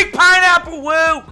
Big pineapple, woo!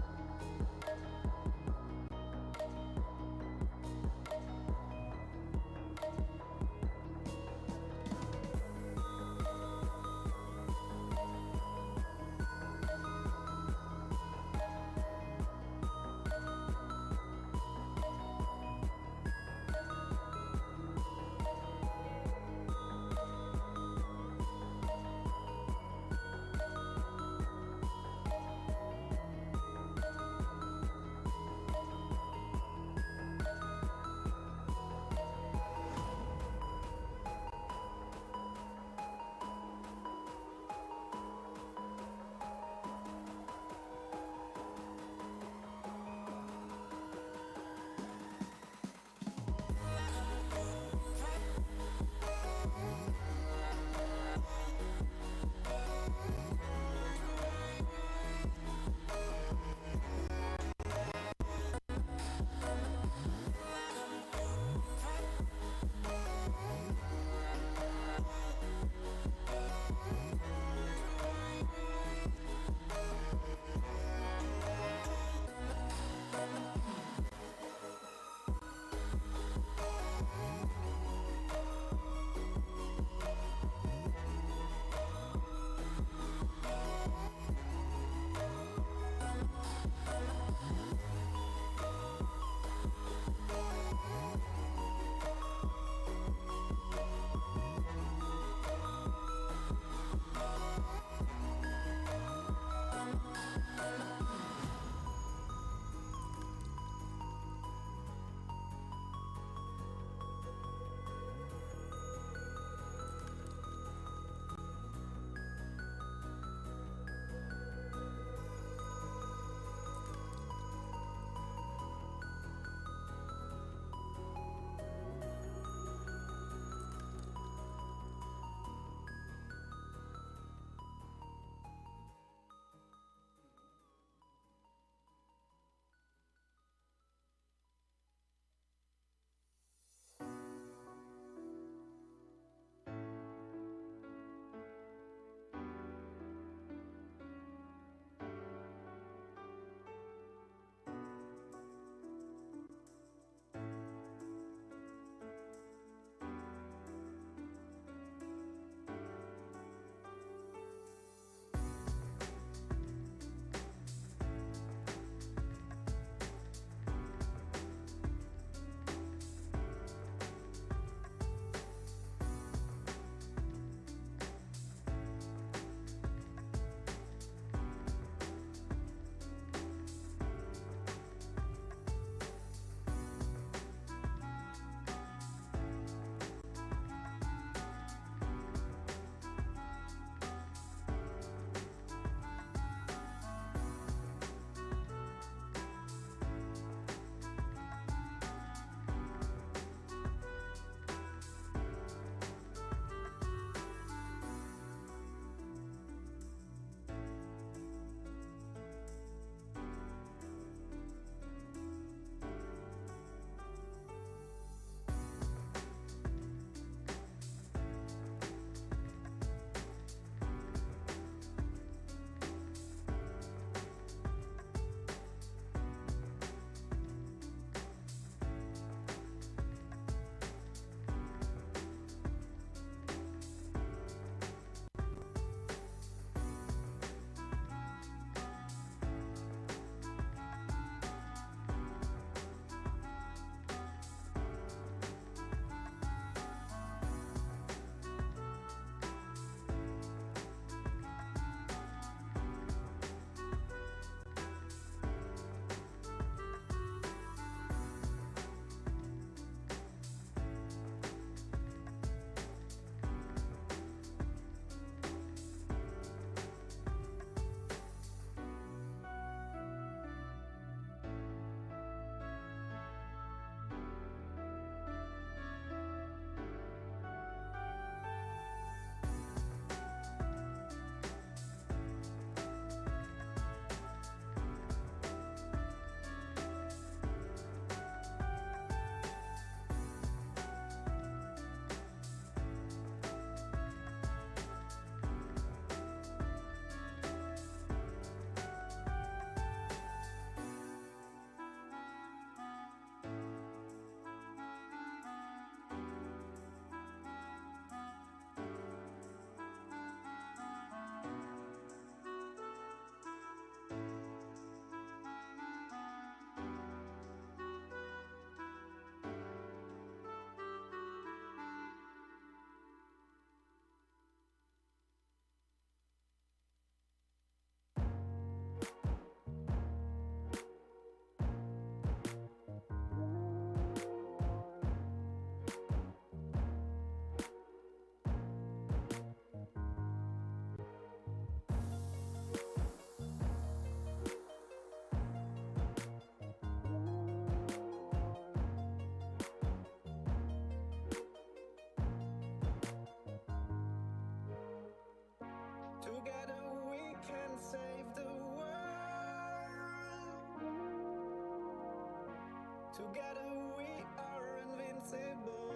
Together we are invincible.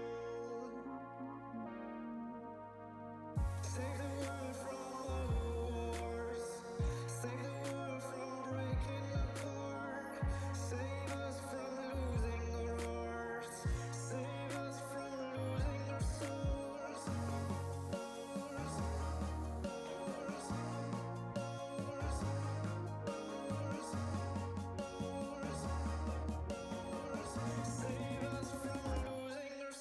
Save the world from all wars. Save the world from breaking apart. Save us from losing our hearts. Save us from losing our souls. Save us from losing our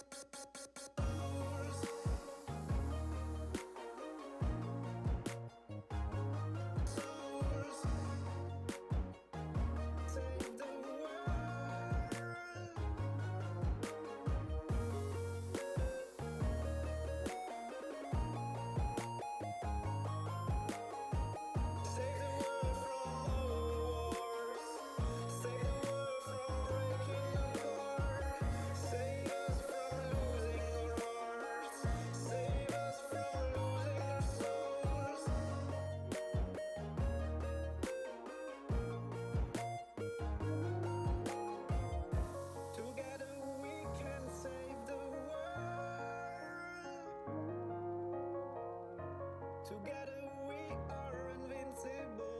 save the world. Save the world from all wars. Save the world from breaking apart. Save us from losing our hearts. Save us from losing our souls. Together we can save the world. Together we are invincible.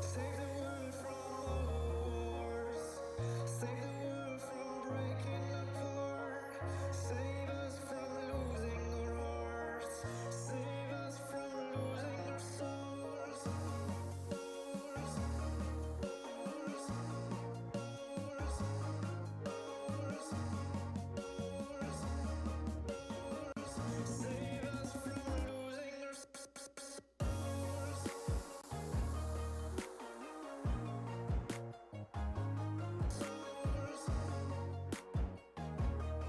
Save the world from all wars. Save the world from breaking apart. Save us from losing our hearts. Save us from losing our souls. Save us from losing our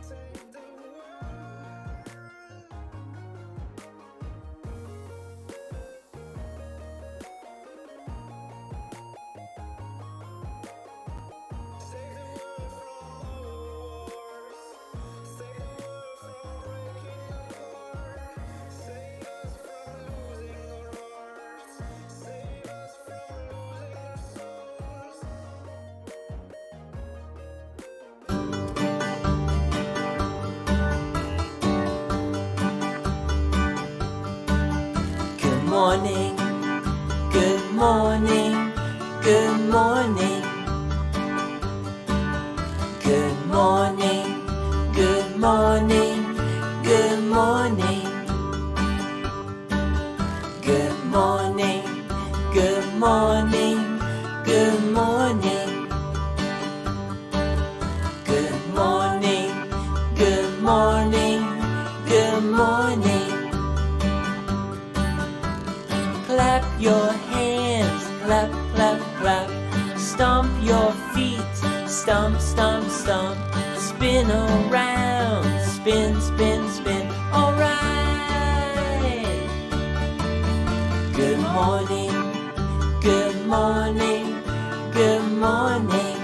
save the world. Save the world from all wars. Save the world from breaking apart. Save us from losing our hearts. Save us from losing our souls. Good morning, good morning, good morning. Good morning, good morning, good morning. Good morning, good morning, good morning. Good morning, good morning, good morning. Clap your hands, clap, clap, clap. Stomp your feet, stomp, stomp, stomp. Spin around, spin, spin, spin. Alright. Good morning, good morning, good morning.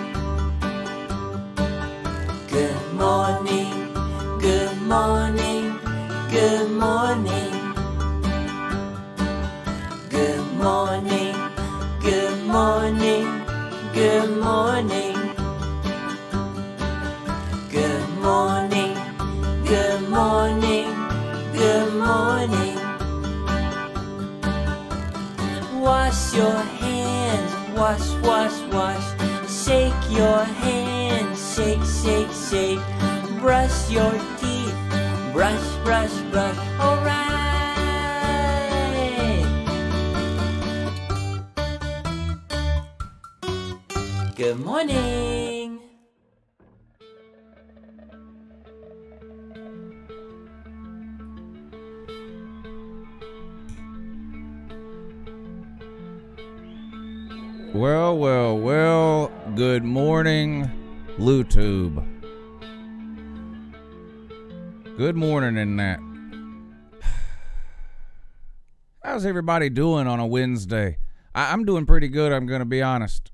Good morning, good morning, good morning. Good morning, good morning, good morning. Good morning, good morning, good morning. Wash your hands, wash, wash, wash. Shake your hands, shake, shake, shake. Brush your teeth, brush, brush, brush. Alright. Good morning. Well, well, well, good morning, LouTube. Good morning in that. How's everybody doing on a Wednesday? I'm doing pretty good, I'm going to be honest.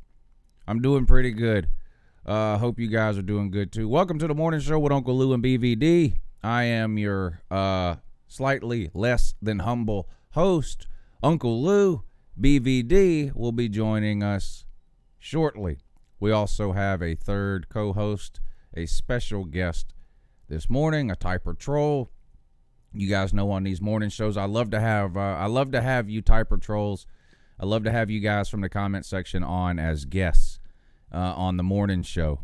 I'm doing pretty good. Hope you guys are doing good too. Welcome to the morning show with Uncle Lou and BVD. I am your slightly less than humble host, Uncle Lou. BVD will be joining us shortly. We also have a third co-host, a special guest this morning, a typer troll. You guys know on these morning shows, I love to have you typer trolls. I love to have you guys from the comment section on as guests on the morning show.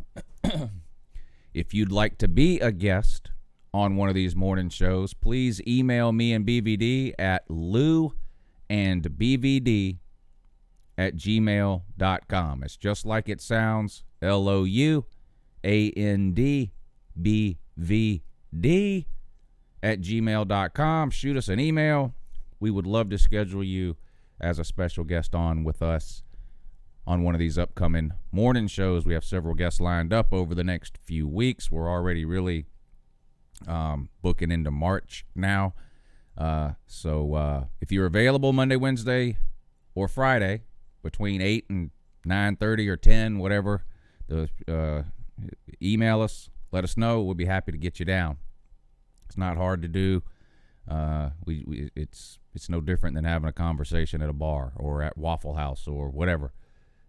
If you'd like to be a guest on one of these morning shows, please email me and BVD at louandbvd@gmail.com. It's just like it sounds, louandbvd@gmail.com. Shoot us an email. We would love to schedule you as a special guest on with us on one of these upcoming morning shows. We have several guests lined up over the next few weeks. We're already really booking into March now. So if you're available Monday, Wednesday, or Friday between 8 and 9:30 or 10, whatever, email us. Let us know. We'll be happy to get you down. It's not hard to do. It's no different than having a conversation at a bar or at Waffle House or whatever.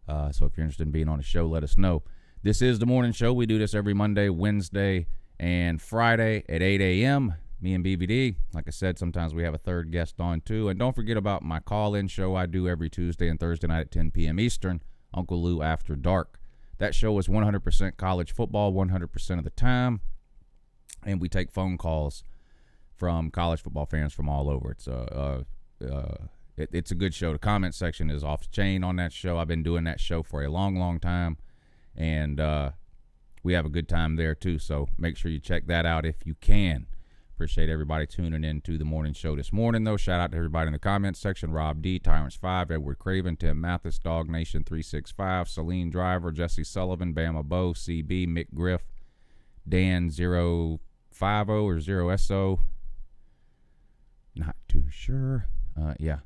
So if you're interested in being on the show, let us know. This is the morning show. We do this every Monday, Wednesday, and Friday at 8 a.m. Me and BVD. Like I said, sometimes we have a third guest on too. And don't forget about my call-in show I do every Tuesday and Thursday night at 10 p.m. Eastern, Uncle Lou After Dark. That show is 100% college football 100% of the time. And we take phone calls from college football fans from all over. It's a good show. The comment section is off the chain on that show. I've been doing that show for a long, long time. And we have a good time there too. So make sure you check that out if you can. Appreciate everybody tuning in to the morning show this morning, though. Shout out to everybody in the comments section. Rob D, Tyrants5, Edward Craven, Tim Mathis, Dog Nation 365, Celine Driver, Jesse Sullivan, Bama Bo, CB, Mick Griff, Dan 050 or 0SO. Not too sure. Yeah.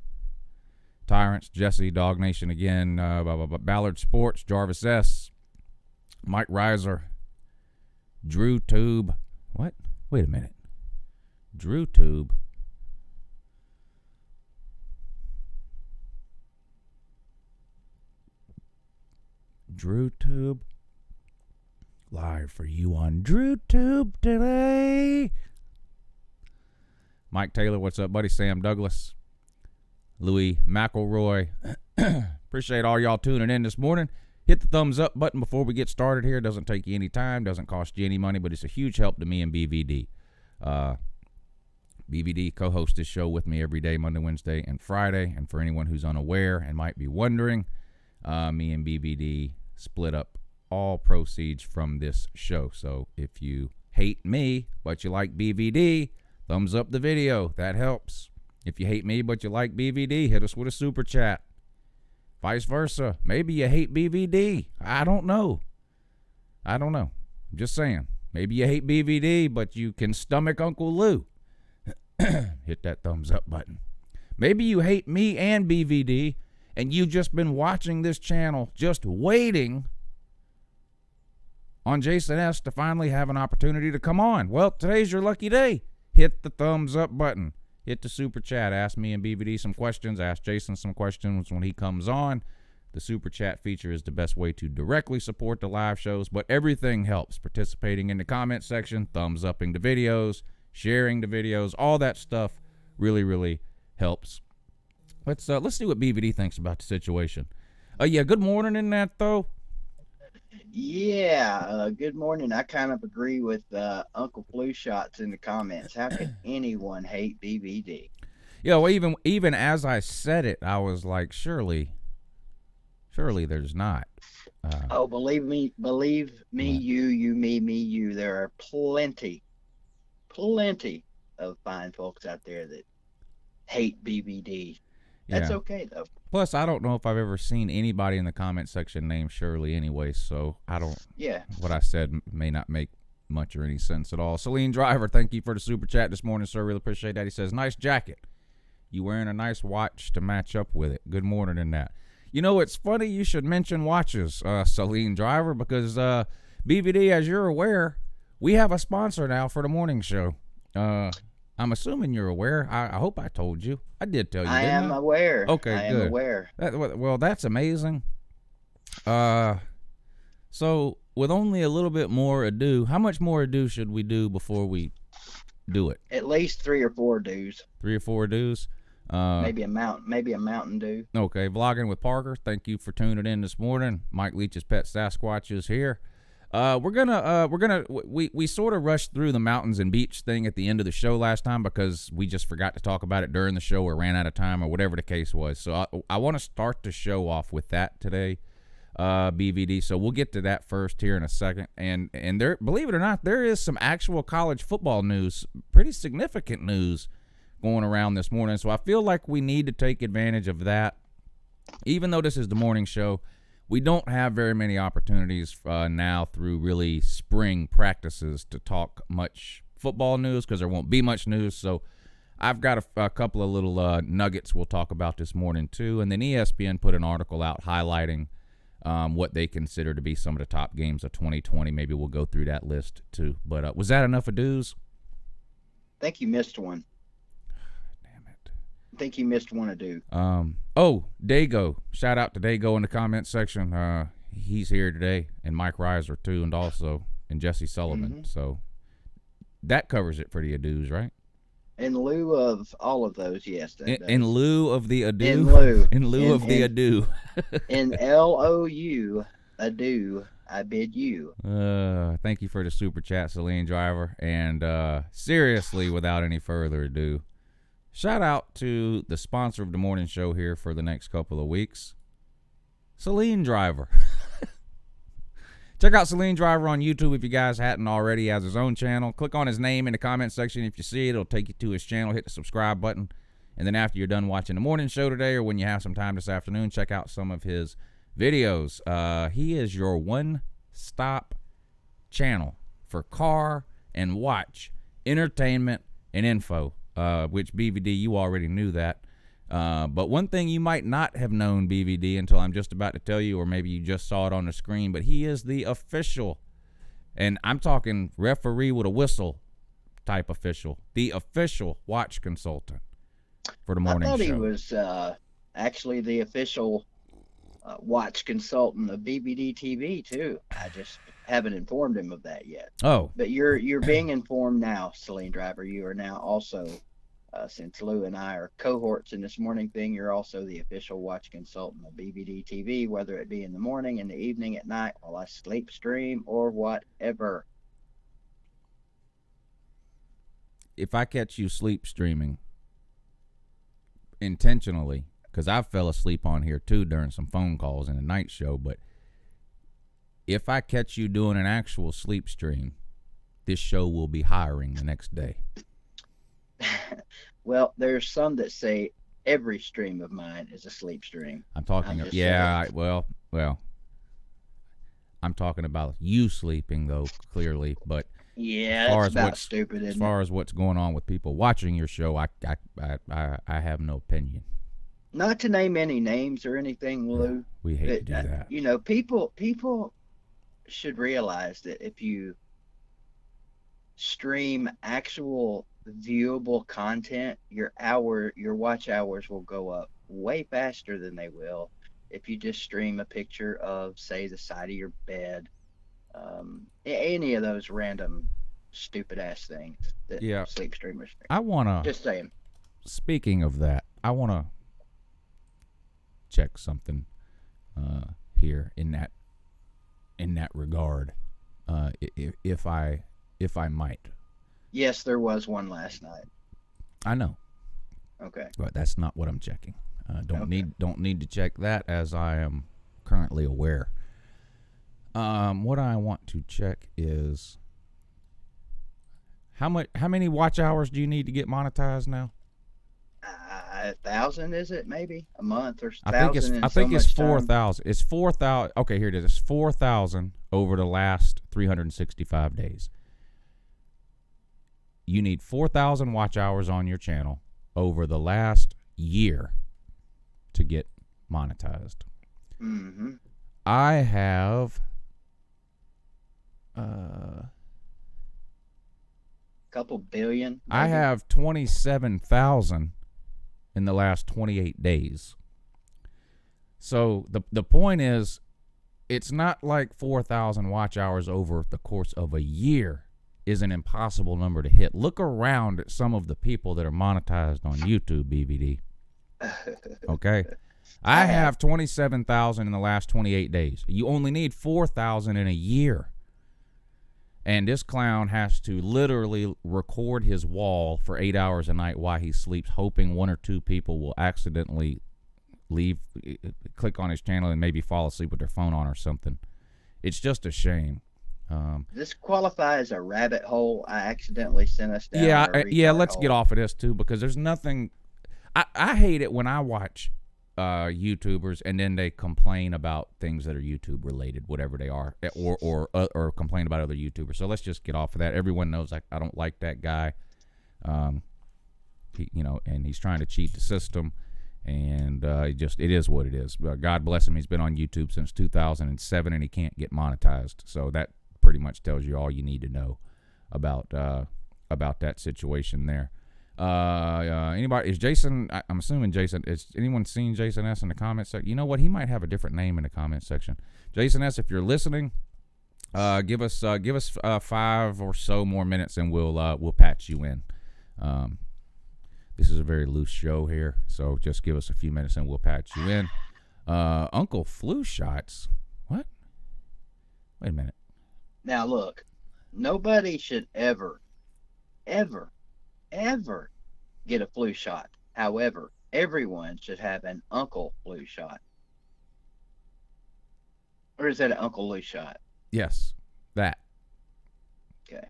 Tyrants, Jesse, Dog Nation again, Ballard Sports, Jarvis S, Mike Reiser, Drew Tube. What? Wait a minute. Drew Tube. Drew Tube. Live for you on Drew Tube today. Mike Taylor, what's up, buddy? Sam Douglas. Louis McElroy. Appreciate all y'all tuning in this morning. Hit the thumbs up button before we get started here. Doesn't take you any time. Doesn't cost you any money, but it's a huge help to me and BVD. BVD co-hosts this show with me every day, Monday, Wednesday, and Friday. And for anyone who's unaware and might be wondering, me and BVD split up all proceeds from this show. So if you hate me, but you like BVD, thumbs up the video. That helps. If you hate me, but you like BVD, hit us with a super chat. Vice versa. Maybe you hate BVD. I don't know. I'm just saying. Maybe you hate BVD, but you can stomach Uncle Lou. Hit that thumbs up button. Maybe you hate me and BVD, and you've just been watching this channel, just waiting on Jason S. to finally have an opportunity to come on. Well, today's your lucky day. Hit the thumbs up button. Hit the super chat. Ask me and BVD some questions. Ask Jason some questions when he comes on. The super chat feature is the best way to directly support the live shows, but everything helps. Participating in the comment section, thumbs upping the videos, sharing the videos, all that stuff really, really helps. Let's see what BVD thinks about the situation. Yeah, good morning in that, though. Yeah, good morning. I kind of agree with Uncle Flu Shots in the comments. How could anyone hate BVD? Yeah, well, even as I said it, I was like, surely there's not. Believe me, you, me, you. There are plenty of fine folks out there that hate BVD. That's okay, though. Plus, I don't know if I've ever seen anybody in the comment section named Shirley anyway, so I don't... Yeah. What I said may not make much or any sense at all. Celine Driver, thank you for the super chat this morning, sir. Really appreciate that. He says, nice jacket. You wearing a nice watch to match up with it. Good morning in that. You know, it's funny you should mention watches, Celine Driver, because BVD, as you're aware, we have a sponsor now for the morning show. I'm assuming you're aware. I hope I told you. I did tell you, I am aware. Okay, I good. am aware. Well, that's amazing. So with only a little bit more ado, how much more ado should we do before we do it? At least 3 or 4 dues. 3 or 4 ados. Maybe a Mountain Dew. Okay, vlogging with Parker. Thank you for tuning in this morning. Mike Leach's pet Sasquatch is here. We sort of rushed through the mountains and beach thing at the end of the show last time because we just forgot to talk about it during the show or ran out of time or whatever the case was. So I want to start the show off with that today, BVD. So we'll get to that first here in a second. And there, believe it or not, there is some actual college football news, pretty significant news going around this morning. So I feel like we need to take advantage of that. Even though this is the morning show, we don't have very many opportunities now through really spring practices to talk much football news because there won't be much news. So I've got a couple of little nuggets we'll talk about this morning too. And then ESPN put an article out highlighting what they consider to be some of the top games of 2020. Maybe we'll go through that list too. But was that enough ados? I think you missed one. I think you missed one ado. Dago. Shout out to Dago in the comment section. He's here today, and Mike Reiser too, and Jesse Sullivan. Mm-hmm. So that covers it for the ados, right? In lieu of all of those, yes. In lieu of the ado. In lieu of the ado. In LOU, ado, I bid you. Thank you for the super chat, Celine Driver. And seriously, without any further ado, shout out to the sponsor of the morning show here for the next couple of weeks, Celine Driver. Check out Celine Driver on YouTube if you guys hadn't already. He has his own channel. Click on his name in the comment section. If you see it, it'll take you to his channel. Hit the subscribe button. And then after you're done watching the morning show today or when you have some time this afternoon, check out some of his videos. He is your one-stop channel for car and watch entertainment and info. Which BVD, you already knew that. But one thing you might not have known, BVD, until I'm just about to tell you, or maybe you just saw it on the screen, but he is the official, and I'm talking referee with a whistle type official, the official watch consultant for the morning show. I thought he was actually the official watch consultant of BBD TV, too. I just haven't informed him of that yet. Oh. But you're being informed now, Celine Driver. You are now also, since Lou and I are cohorts in this morning thing, you're also the official watch consultant of BBD TV, whether it be in the morning, in the evening, at night, while I sleep stream, or whatever. If I catch you sleep streaming intentionally, because I fell asleep on here too during some phone calls in the night show, but if I catch you doing an actual sleep stream, this show will be hiring the next day. Well, there's some that say every stream of mine is a sleep stream. I'm talking I'm talking about you sleeping though, clearly, but yeah, that's about stupid. As far as what's going on with people watching your show, I have no opinion. Not to name any names or anything, Lou. We hate to do that. You know, people should realize that if you stream actual viewable content, your watch hours will go up way faster than they will if you just stream a picture of, say, the side of your bed, any of those random stupid ass things that sleep streamers stream. Just saying. Speaking of that, I wanna check something here in that regard, if I might. Yes, there was one last night. I know. Okay. But that's not what I'm checking. Don't need to check that, as I am currently aware. What I want to check is how many watch hours do you need to get monetized now? 1,000, is it? Maybe a month or 1,000. I think it's 4,000. It's 4,000. Okay, here it is. It's 4,000 over the last 365 days. You need 4,000 watch hours on your channel over the last year to get monetized. Mm-hmm. I have couple billion. Maybe. I have 27,000 in the last 28 days. So the point is, it's not like 4,000 watch hours over the course of a year is an impossible number to hit. Look around at some of the people that are monetized on YouTube, BVD. Okay? I have 27,000 in the last 28 days. You only need 4,000 in a year. And this clown has to literally record his wall for 8 hours a night while he sleeps, hoping one or two people will accidentally click on his channel and maybe fall asleep with their phone on or something. It's just a shame. This qualifies as a rabbit hole. I accidentally sent us down. Yeah. Let's get off of this too, because there's nothing. I hate it when I watch YouTubers and then they complain about things that are YouTube related, whatever they are, or complain about other YouTubers. So let's just get off of that. Everyone knows I don't like that guy. And he's trying to cheat the system, and it is what it is. God bless him. He's been on YouTube since 2007, and he can't get monetized. So that pretty much tells you all you need to know about that situation there. Anybody is Jason? I'm assuming Jason. Is anyone seen Jason S in the comment section? You know what? He might have a different name in the comment section. Jason S, if you're listening, give us 5 or so more minutes, and we'll patch you in. This is a very loose show here, so just give us a few minutes and we'll patch you in. Uncle Flu shots. What? Wait a minute. Now look, nobody should ever get a flu shot. However, everyone should have an Uncle Flu shot. Or is that an Uncle Lou shot? Yes, that. Okay.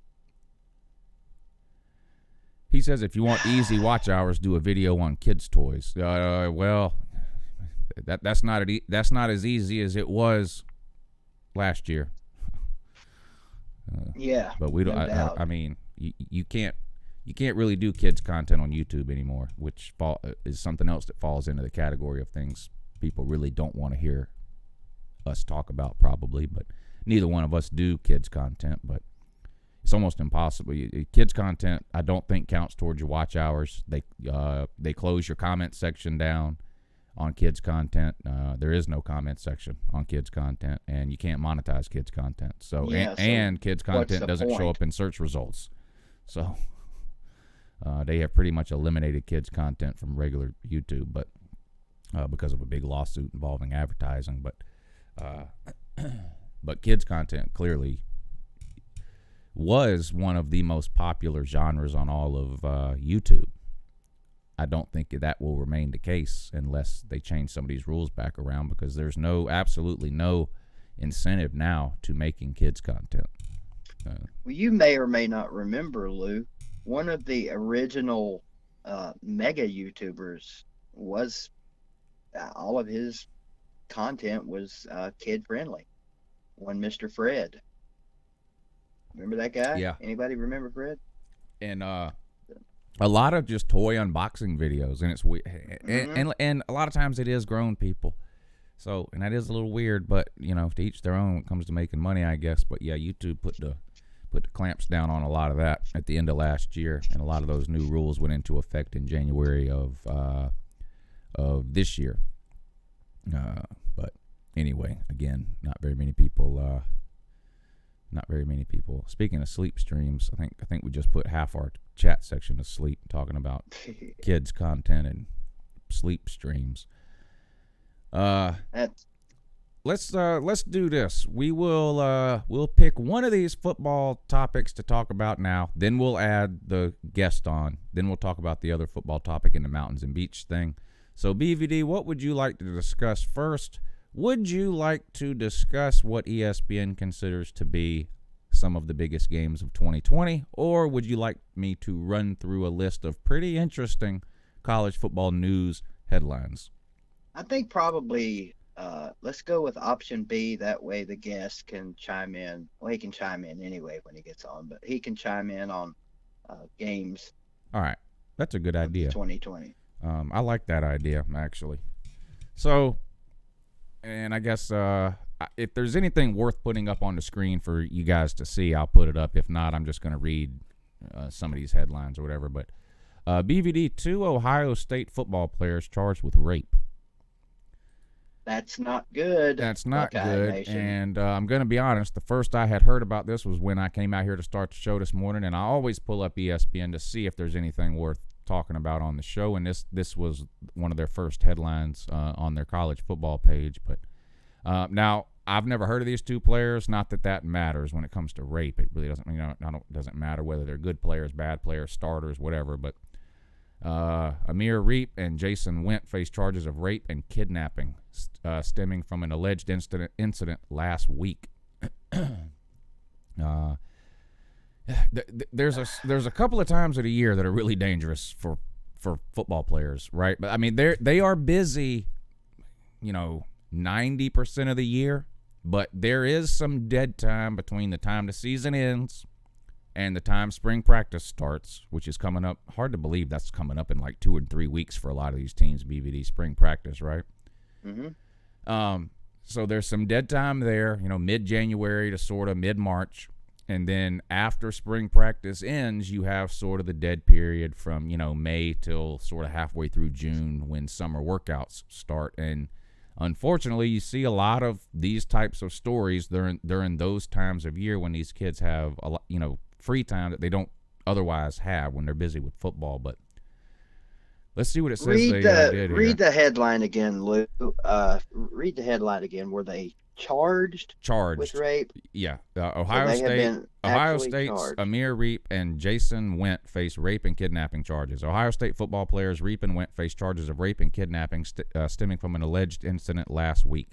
He says if you want easy watch hours, do a video on kids' toys. Well, that's not as easy as it was last year. Yeah, but we don't. No I mean, you can't really do kids content on YouTube anymore, which is something else that falls into the category of things people really don't want to hear us talk about, probably. But neither one of us do kids content, but it's almost impossible. Kids content, I don't think counts towards your watch hours. They close your comment section down on kids content. There is no comment section on kids content, and you can't monetize kids content. So and kids content doesn't show up in search results. So they have pretty much eliminated kids content from regular YouTube, but because of a big lawsuit involving advertising. But kids content clearly was one of the most popular genres on all of YouTube. I don't think that will remain the case unless they change some of these rules back around, because there's absolutely no incentive now to making kids content. Well, you may or may not remember, Lou, one of the original mega YouTubers was all of his content was kid friendly. One Mr. Fred. Remember that guy? Yeah. Anybody remember Fred? And a lot of just toy unboxing videos, and it's weird. And a lot of times it is grown people. So, and that is a little weird, but to each their own when it comes to making money, I guess. But yeah, YouTube put the clamps down on a lot of that at the end of last year, and a lot of those new rules went into effect in January of this year. But anyway, again, not very many people. Speaking of sleep streams, I think we just put half our chat section to sleep talking about kids content and sleep streams. Let's do this. We'll pick one of these football topics to talk about now. Then we'll add the guest on. Then we'll talk about the other football topic in the mountains and beach thing. So BVD, what would you like to discuss first? Would you like to discuss what ESPN considers to be some of the biggest games of 2020, or would you like me to run through a list of pretty interesting college football news headlines? I think probably let's go with option B. That way the guest can chime in. Well, he can chime in anyway when he gets on, but he can chime in on games. All right. That's a good idea. 2020. I like that idea, actually. So, and I guess if there's anything worth putting up on the screen for you guys to see, I'll put it up. If not, I'm just going to read some of these headlines or whatever. But BVD, 2 Ohio State football players charged with rape. That's not good. That's not Buckeye good. Nation. And I'm going to be honest, the first I had heard about this was when I came out here to start the show this morning, and I always pull up ESPN to see if there's anything worth talking about on the show, and this was one of their first headlines on their college football page. But now, I've never heard of these two players. Not that that matters when it comes to rape. It really doesn't. Doesn't matter whether they're good players, bad players, starters, whatever. But Amir Reap and JEASUN Went face charges of rape and kidnapping, stemming from an alleged incident last week. There's a couple of times of the year that are really dangerous for football players, right? But I mean, they are busy, 90% of the year, but there is some dead time between the time the season ends and the time spring practice starts, which is coming up. Hard to believe that's coming up in like 2 or 3 weeks for a lot of these teams. BVD spring practice, right? Mm-hmm. So there's some dead time there, mid-January to sort of mid-March. And then after spring practice ends, you have sort of the dead period from, May till sort of halfway through June when summer workouts start. And unfortunately, you see a lot of these types of stories during those times of year when these kids have a lot, free time that they don't otherwise have when they're busy with football. But let's see what it says. Read the headline again, Lou. Read the headline again. Were they charged with rape? Yeah. Ohio State's charged. Amir Reap and JEASUN Went face rape and kidnapping charges. Ohio State football players Reap and Went face charges of rape and kidnapping stemming from an alleged incident last week.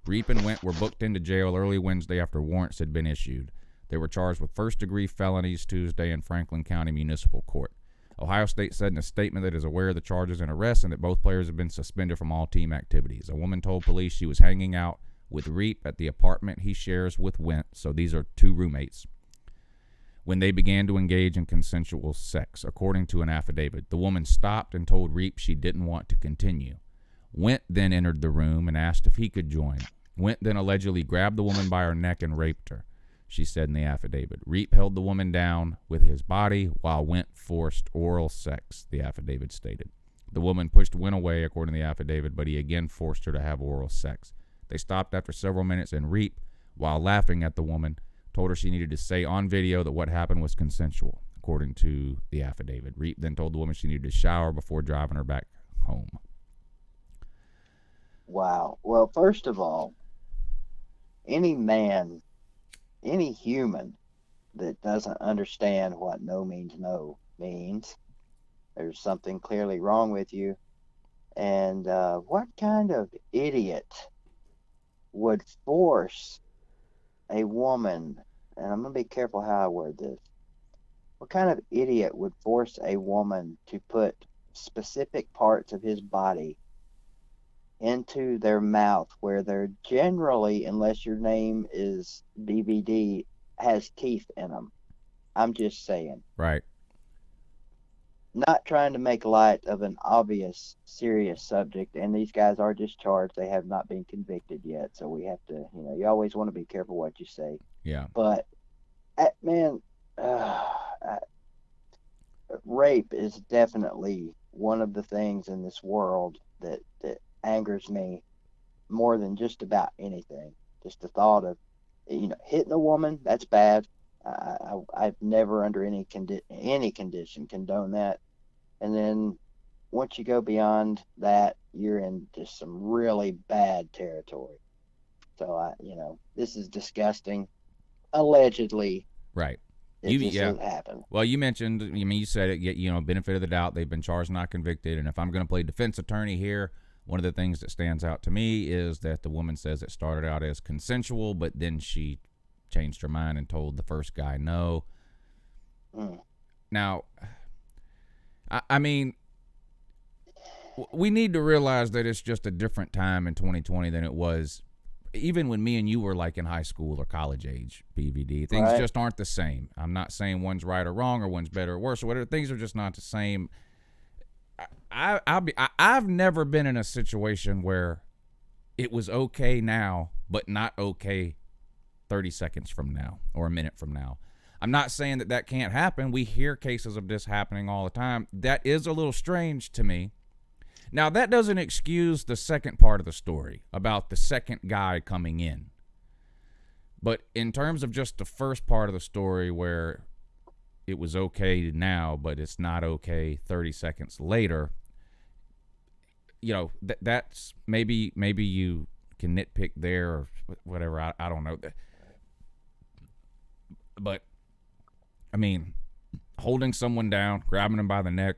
Reap and Went were booked into jail early Wednesday after warrants had been issued. They were charged with first-degree felonies Tuesday in Franklin County Municipal Court. Ohio State said in a statement that it is aware of the charges and arrests and that both players have been suspended from all team activities. A woman told police she was hanging out with Reap at the apartment he shares with Went, so these are two roommates, when they began to engage in consensual sex, according to an affidavit. The woman stopped and told Reap she didn't want to continue. Went then entered the room and asked if he could join. Went then allegedly grabbed the woman by her neck and raped her, she said in the affidavit. Reap held the woman down with his body while Went forced oral sex, the affidavit stated. The woman pushed Went away, according to the affidavit, but he again forced her to have oral sex. They stopped after several minutes, and Reap, while laughing at the woman, told her she needed to say on video that what happened was consensual, according to the affidavit. Reap then told the woman she needed to shower before driving her back home. Wow. Well, first of all, any man, any human that doesn't understand what no means no means, there's something clearly wrong with you. And what kind of idiot would force a woman, and I'm going to be careful how I word this, what kind of idiot would force a woman to put specific parts of his body into their mouth where they're generally, unless your name is BBD, has teeth in them? I'm just saying. Right. Not trying to make light of an obvious, serious subject, and these guys are just charged. They have not been convicted yet, so we have to, you always want to be careful what you say. Yeah. But, man, rape is definitely one of the things in this world that angers me more than just about anything. Just the thought of, hitting a woman, that's bad. I've never under any condition condone that. And then once you go beyond that, you're in just some really bad territory. So this is disgusting. Allegedly, right. It happened. Well, you mentioned, you said it, benefit of the doubt. They've been charged, not convicted. And if I'm going to play defense attorney here, one of the things that stands out to me is that the woman says it started out as consensual, but then she changed her mind and told the first guy no. Now, I mean, we need to realize that it's just a different time in 2020 than it was even when me and you were like in high school or college age, BVD. Things just aren't the same. I'm not saying one's right or wrong or one's better or worse or whatever. Things are just not the same. I've never been in a situation where it was okay now, but not okay 30 seconds from now or a minute from now. I'm not saying that can't happen. We hear cases of this happening all the time. That is a little strange to me. Now, that doesn't excuse the second part of the story about the second guy coming in. But in terms of just the first part of the story where it was okay now, but it's not okay 30 seconds later, that's maybe you can nitpick there or whatever. I don't know. But, I mean, holding someone down, grabbing them by the neck,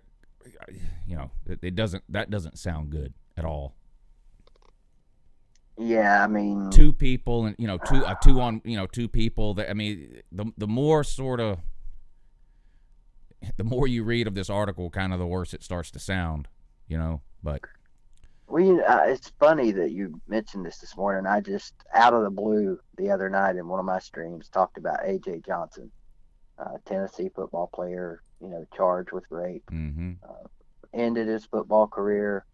that doesn't sound good at all. Yeah, I mean, two people and two people that, I mean, the more you read of this article, kind of the worse it starts to sound, but it's funny that you mentioned this morning. I just, out of the blue the other night in one of my streams, talked about A.J. Johnson, Tennessee football player, charged with rape. Ended his football career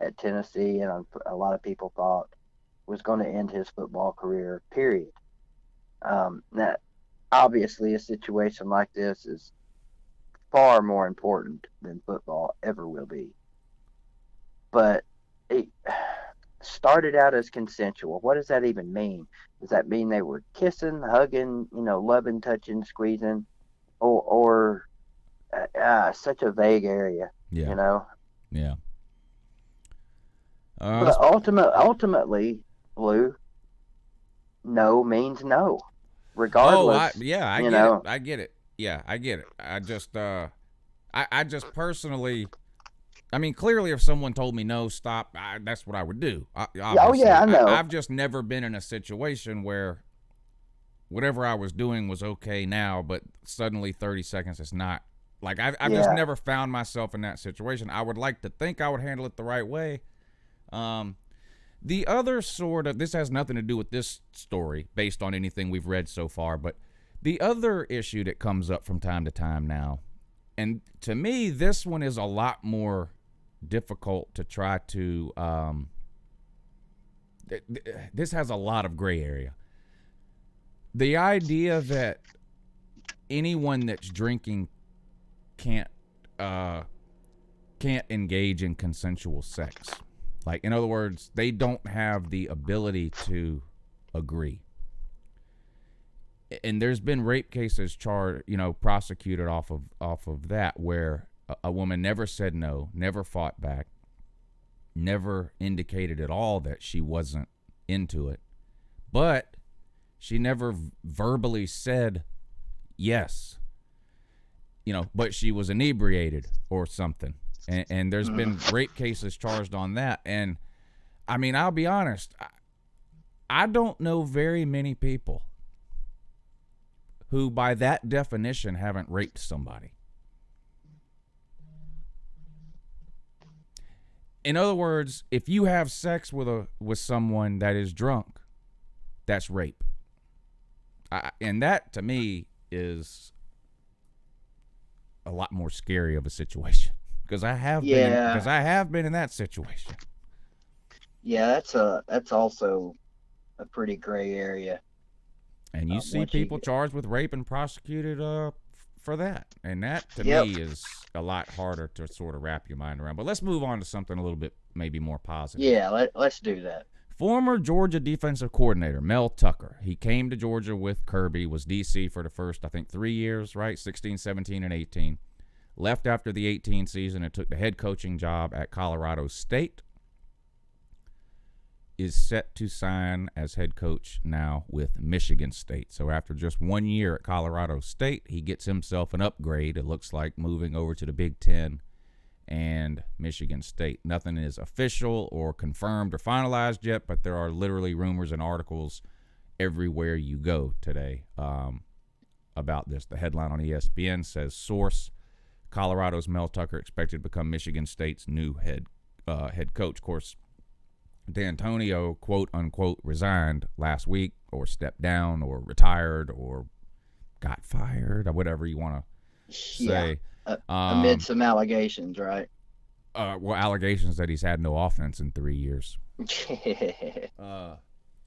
at Tennessee, and a lot of people thought was going to end his football career, period. Now, obviously, a situation like this is far more important than football ever will be. But it started out as consensual. What does that even mean? Does that mean they were kissing, hugging, loving, touching, squeezing, or such a vague area? Yeah. Yeah. But ultimately, Blue, no means no, regardless. I get it. Yeah, I get it. I just personally, I mean, clearly, if someone told me no, stop, that's what I would do. I know. I've just never been in a situation where whatever I was doing was okay now, but suddenly 30 seconds is not. Like, I've just never found myself in that situation. I would like to think I would handle it the right way. The other this has nothing to do with this story based on anything we've read so far, but the other issue that comes up from time to time now, and to me, this one is a lot more difficult to try to, this has a lot of gray area. The idea that anyone that's drinking can't engage in consensual sex. Like, in other words, they don't have the ability to agree. And there's been rape cases prosecuted off of that, where a woman never said no, never fought back, never indicated at all that she wasn't into it, but she never verbally said yes, but she was inebriated or something. And there's been rape cases charged on that. And, I mean, I'll be honest, I don't know very many people who, by that definition, haven't raped somebody. In other words, if you have sex with someone that is drunk, that's rape. And that, to me, is a lot more scary of a situation. Because I have been in that situation. Yeah, that's also a pretty gray area. And you see people charged with rape and prosecuted for that. And that, to me, is a lot harder to sort of wrap your mind around. But let's move on to something a little bit maybe more positive. Yeah, let's do that. Former Georgia defensive coordinator Mel Tucker. He came to Georgia with Kirby, was DC for the first, I think, 3 years, right? 16, 17, and 18. Left after the 18 season and took the head coaching job at Colorado State. Is set to sign as head coach now with Michigan State. So after just 1 year at Colorado State, he gets himself an upgrade. It looks like moving over to the Big Ten and Michigan State. Nothing is official or confirmed or finalized yet, but there are literally rumors and articles everywhere you go today about this. The headline on ESPN says, source, Colorado's Mel Tucker expected to become Michigan State's new head coach. Of course, D'Antonio, quote unquote, resigned last week, or stepped down, or retired, or got fired, or whatever you want to say. Amid some allegations, right? Well, allegations that he's had no offense in 3 years.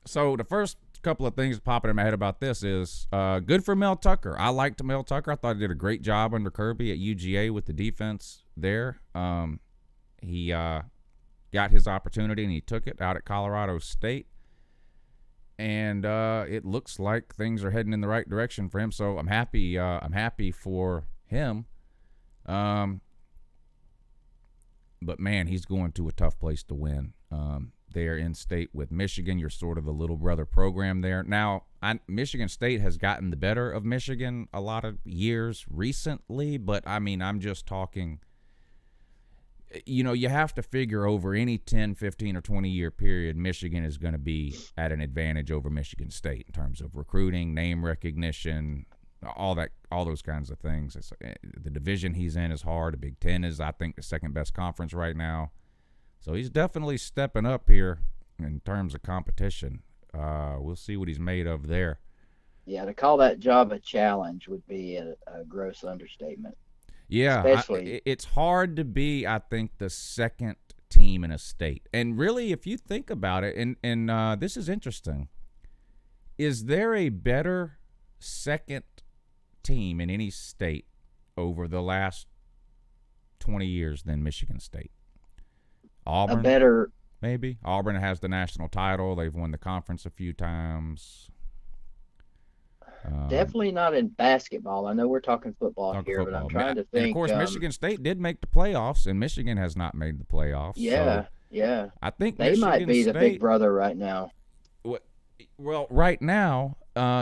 So the first couple of things popping in my head about this is good for Mel Tucker. I liked Mel Tucker. I thought he did a great job under Kirby at UGA with the defense there. He got his opportunity and he took it out at Colorado State. And it looks like things are heading in the right direction for him. So I'm happy. I'm happy for him. But man, he's going to a tough place to win. They are in state with Michigan. You're sort of the little brother program there. Now, Michigan State has gotten the better of Michigan a lot of years recently. But I mean, I'm just talking. You know, you have to figure over any 10, 15, or 20-year period, Michigan is going to be at an advantage over Michigan State in terms of recruiting, name recognition, all those kinds of things. The division he's in is hard. The Big Ten is, I think, the second best conference right now. So he's definitely stepping up here in terms of competition. We'll see what he's made of there. Yeah, to call that job a challenge would be a gross understatement. Yeah, Especially, it's hard to be, I think, the second team in a state. And really, if you think about it, and this is interesting, is there a better second team in any state over the last 20 years than Michigan State? Auburn, a better. maybe. Auburn has the national title. They've won the conference a few times. Definitely not in basketball. I know we're talking football here, but I'm trying to think. And of course, Michigan State did make the playoffs, and Michigan has not made the playoffs. Yeah, so yeah. I think They Michigan might be the State, big brother right now. Well, right now,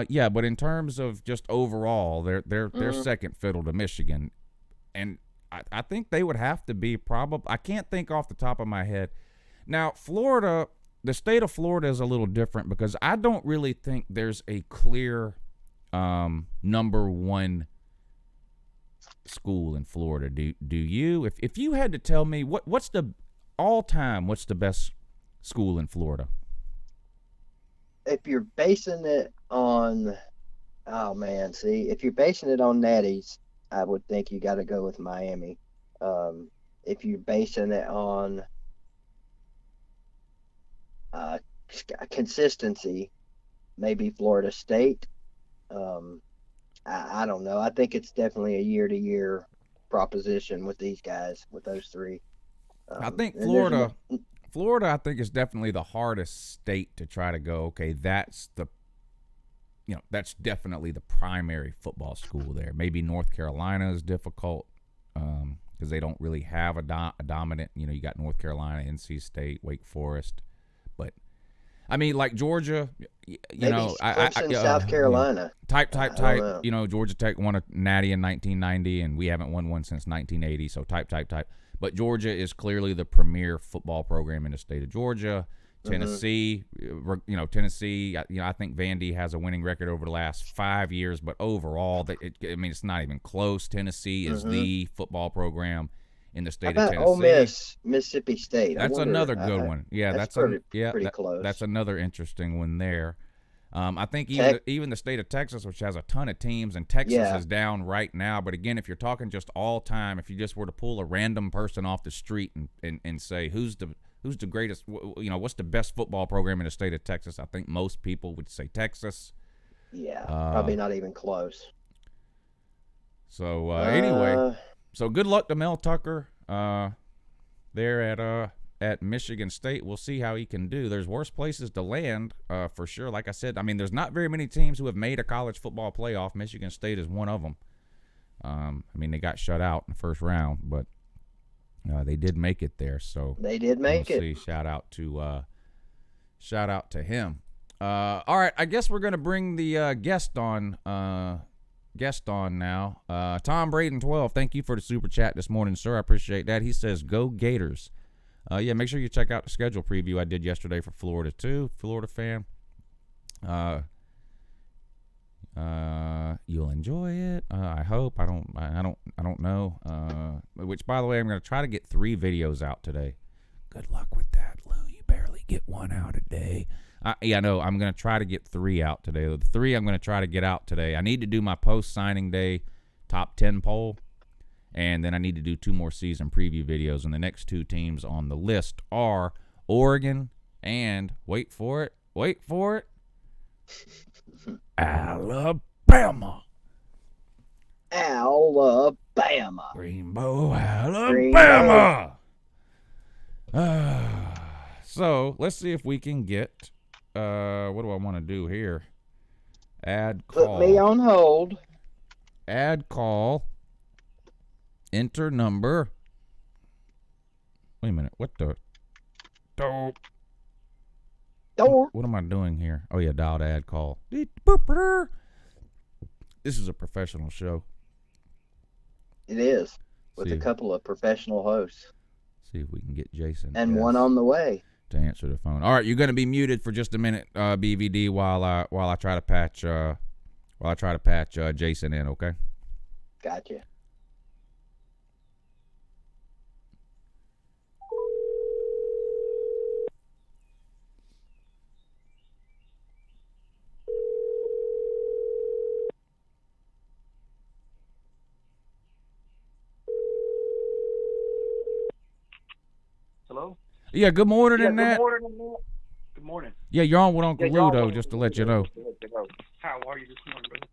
yeah, but in terms of just overall, they're second fiddle to Michigan, and I think they would have to be probably. I can't think off the top of my head. Now, Florida, the state of Florida is a little different because I don't really think there's a clear number one school in Florida. Do you? If you had to tell me what's the best school in Florida? If you're basing it on, oh man, see, if you're basing it on natties, I would think you got to go with Miami. If you're basing it on consistency, maybe Florida State. I don't know. I think it's definitely a year-to-year proposition with these guys, with those three. I think Florida, I think, is definitely the hardest state to try to go, okay, that's definitely the primary football school there. Maybe North Carolina is difficult because they don't really have a dominant, you got North Carolina, NC State, Wake Forest. But, I mean, like Georgia, Clemson, South Carolina. Type. Georgia Tech won a natty in 1990, and we haven't won one since 1980, so type. But Georgia is clearly the premier football program in the state of Georgia. Tennessee, Tennessee, I think Vandy has a winning record over the last 5 years, but overall, it's not even close. Tennessee is the football program in the state of Tennessee. Ole Miss, Mississippi State. That's another good one. Yeah, that's pretty close. That's another interesting one there. I think even the state of Texas, which has a ton of teams, and Texas is down right now. But again, if you're talking just all time, if you just were to pull a random person off the street and say who's the greatest, what's the best football program in the state of Texas, I think most people would say Texas. Yeah, probably not even close. So anyway. So good luck to Mel Tucker there at Michigan State. We'll see how he can do. There's worse places to land for sure. Like I said, I mean, there's not very many teams who have made a college football playoff. Michigan State is one of them. I mean, they got shut out in the first round, but they did make it there. So they did make it. See, shout out to him. All right, I guess we're gonna bring the guest on now. Tom Braden 12, thank you for the super chat this morning, sir. I appreciate that. He says, go Gators. Yeah, make sure you check out the schedule preview I did yesterday for Florida too. Florida fan. You'll enjoy it. I hope. I don't know. Which, by the way, I'm going to try to get 3 videos out today. Good luck with that, Lou. You barely get 1 out a day. Yeah, no, I'm going to try to get 3 out today. The 3 I'm going to try to get out today. I need to do my post-signing day top 10 poll, and then I need to do 2 more season preview videos. And the next 2 teams on the list are Oregon and, wait for it, Alabama. Alabama. Greenbow, Alabama. So let's see if we can get. What do I want to do here? Add Put call. me on hold. Add call. Enter number. Wait a minute. What the? Dope. What am I doing here? Oh yeah, dial to add call. This is a professional show. It is, with See. a couple of professional hosts. See if we can get Jason. And yes, one on the way. to answer the phone. All right, you're going to be muted for just a minute, BVD, while I try to patch Jason in. Okay. Gotcha. Hello? Yeah. Good morning, Yeah, and good that. morning. Good morning. Yeah, you're on with Uncle Yeah, y'all Ludo, want- just to let you know. How are you this morning, brother?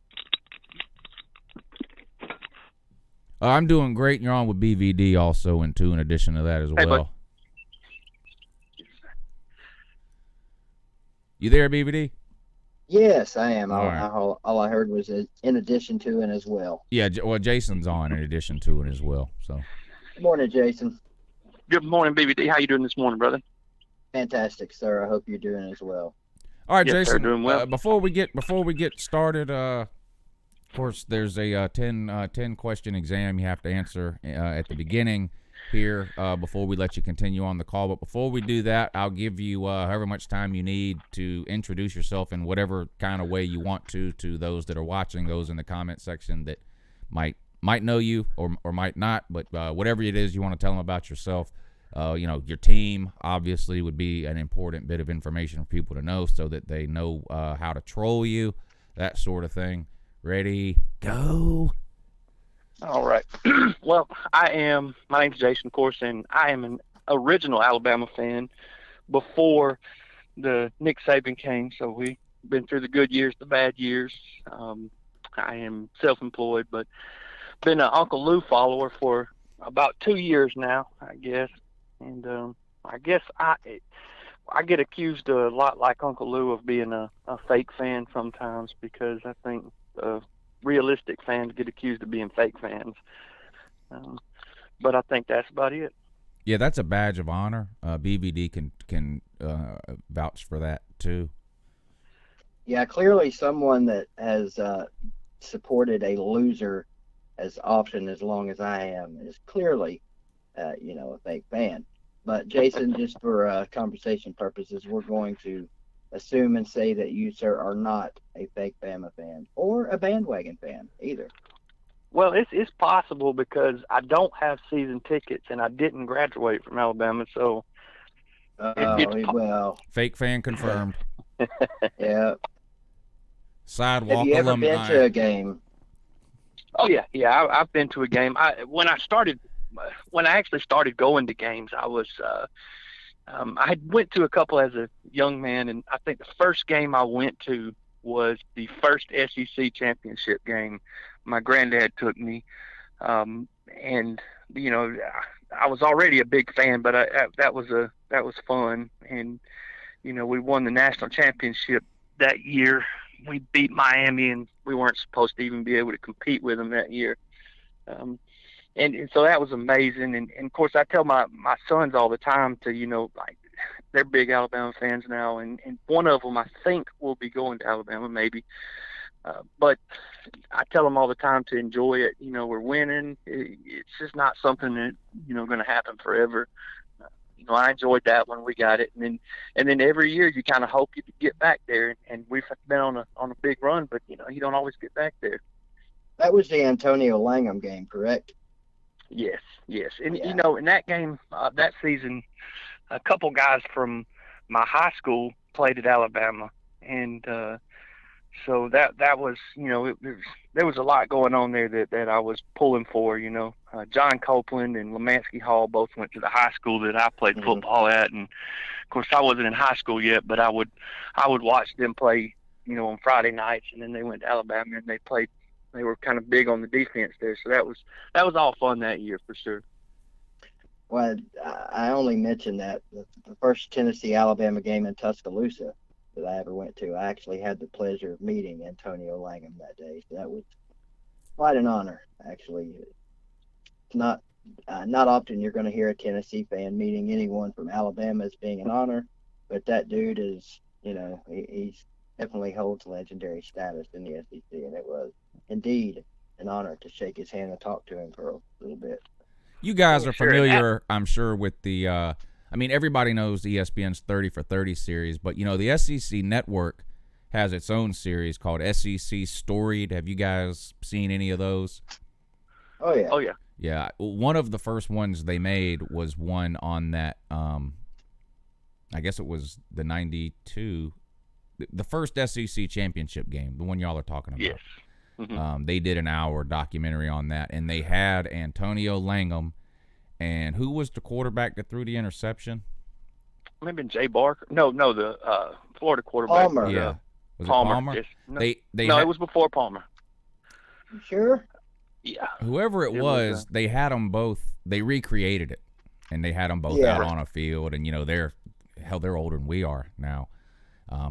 I'm doing great, and you're on with BVD also, and in addition to that as Hey, well. You there, BVD? Yes, I am. All right. All I heard was in addition to and as well. Yeah. Well, Jason's on in addition to it as well. So. Good morning, Jason. Good morning, BBD. How you doing this morning, brother? Fantastic, sir. I hope you're doing as well. All right, Yes, sir, Jason. doing well. Before we get started, of course, there's a 10 question exam you have to answer at the beginning here before we let you continue on the call. But before we do that, I'll give you however much time you need to introduce yourself in whatever kind of way you want to those that are watching, those in the comment section that might know you or might not. But whatever it is you want to tell them about yourself. Your team obviously would be an important bit of information for people to know so that they know how to troll you, that sort of thing. Ready, go. All right. Well, my name's Jason, of course, and I am an original Alabama fan before the Nick Saban came. So we've been through the good years, the bad years. I am self-employed, but been an Uncle Lou follower for about 2 years now, I guess. And I guess I get accused a lot like Uncle Lou of being a fake fan sometimes because I think realistic fans get accused of being fake fans. But I think that's about it. Yeah, that's a badge of honor. BVD can vouch for that too. Yeah, clearly someone that has supported a loser as often as long as I am is clearly, a fake fan. But Jason, just for conversation purposes, we're going to assume and say that you, sir, are not a fake Bama fan or a bandwagon fan either. Well, it's possible because I don't have season tickets and I didn't graduate from Alabama, so Well, Fake fan confirmed. yeah. Sidewalk Have you ever alumni. been to a game? Oh yeah, I've been to a game. When I actually started going to games, I was I had went to a couple as a young man, and I think the first game I went to was the first SEC championship game. My granddad took me, and I was already a big fan, but that was fun, and we won the national championship that year. We beat Miami, and we weren't supposed to even be able to compete with them that year. And so that was amazing. And of course, I tell my sons all the time to, they're big Alabama fans now. And one of them, I think, will be going to Alabama maybe. But I tell them all the time to enjoy it. We're winning. It's just not something that, going to happen forever. I enjoyed that when we got it. And then every year you kind of hope you get back there. And we've been on a big run, but, you don't always get back there. That was the Antonio Langham game, correct? Yes. And, Yeah. in that game, that season, a couple guys from my high school played at Alabama. And so that was, there was a lot going on there that I was pulling for, John Copeland and Lemansky Hall both went to the high school that I played Mhm. football at. And, of course, I wasn't in high school yet, but I would watch them play, on Friday nights. And then they went to Alabama and they were kind of big on the defense there. So that was all fun that year for sure. Well, I only mentioned that the first Tennessee-Alabama game in Tuscaloosa that I ever went to, I actually had the pleasure of meeting Antonio Langham that day. So that was quite an honor, actually. It's not often you're going to hear a Tennessee fan meeting anyone from Alabama as being an honor, but that dude is, he's definitely holds legendary status in the SEC, and it was indeed an honor to shake his hand and talk to him for a little bit. You guys Oh, are sure. familiar, I'm sure, with the. I mean, everybody knows ESPN's 30 for 30 series, but the SEC Network has its own series called SEC Storied. Have you guys seen any of those? Oh yeah. Oh yeah. Yeah, one of the first ones they made was one on that. I guess it was the '92, the first SEC championship game, the one y'all are talking about. Yes. Mm-hmm. They did an hour documentary on that, and they had Antonio Langham, and who was the quarterback that threw the interception? Maybe Jay Barker. No, the Florida quarterback. Palmer. Yeah, was Palmer. it Palmer? Yes. No, They it was before Palmer. You sure? Yeah. Whoever it was, they had them both. They recreated it, and they had them both out on a field, and they're older than we are now.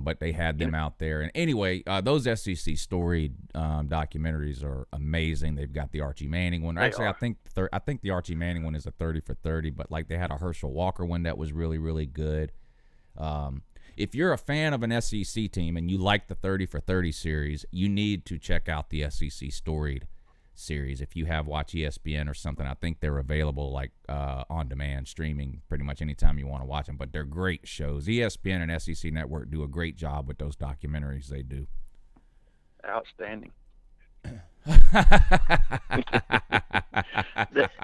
But they had them out there. And anyway, those SEC storied documentaries are amazing. They've got the Archie Manning one. Actually, I think the Archie Manning one is a 30 for 30, but like they had a Herschel Walker one that was really, really good. If you're a fan of an SEC team and you like the 30 for 30 series, you need to check out the SEC storied series. If you have Watch ESPN or something, I think they're available like on demand streaming pretty much anytime you want to watch them, but they're great shows. ESPN and SEC Network do a great job with those documentaries they do. Outstanding.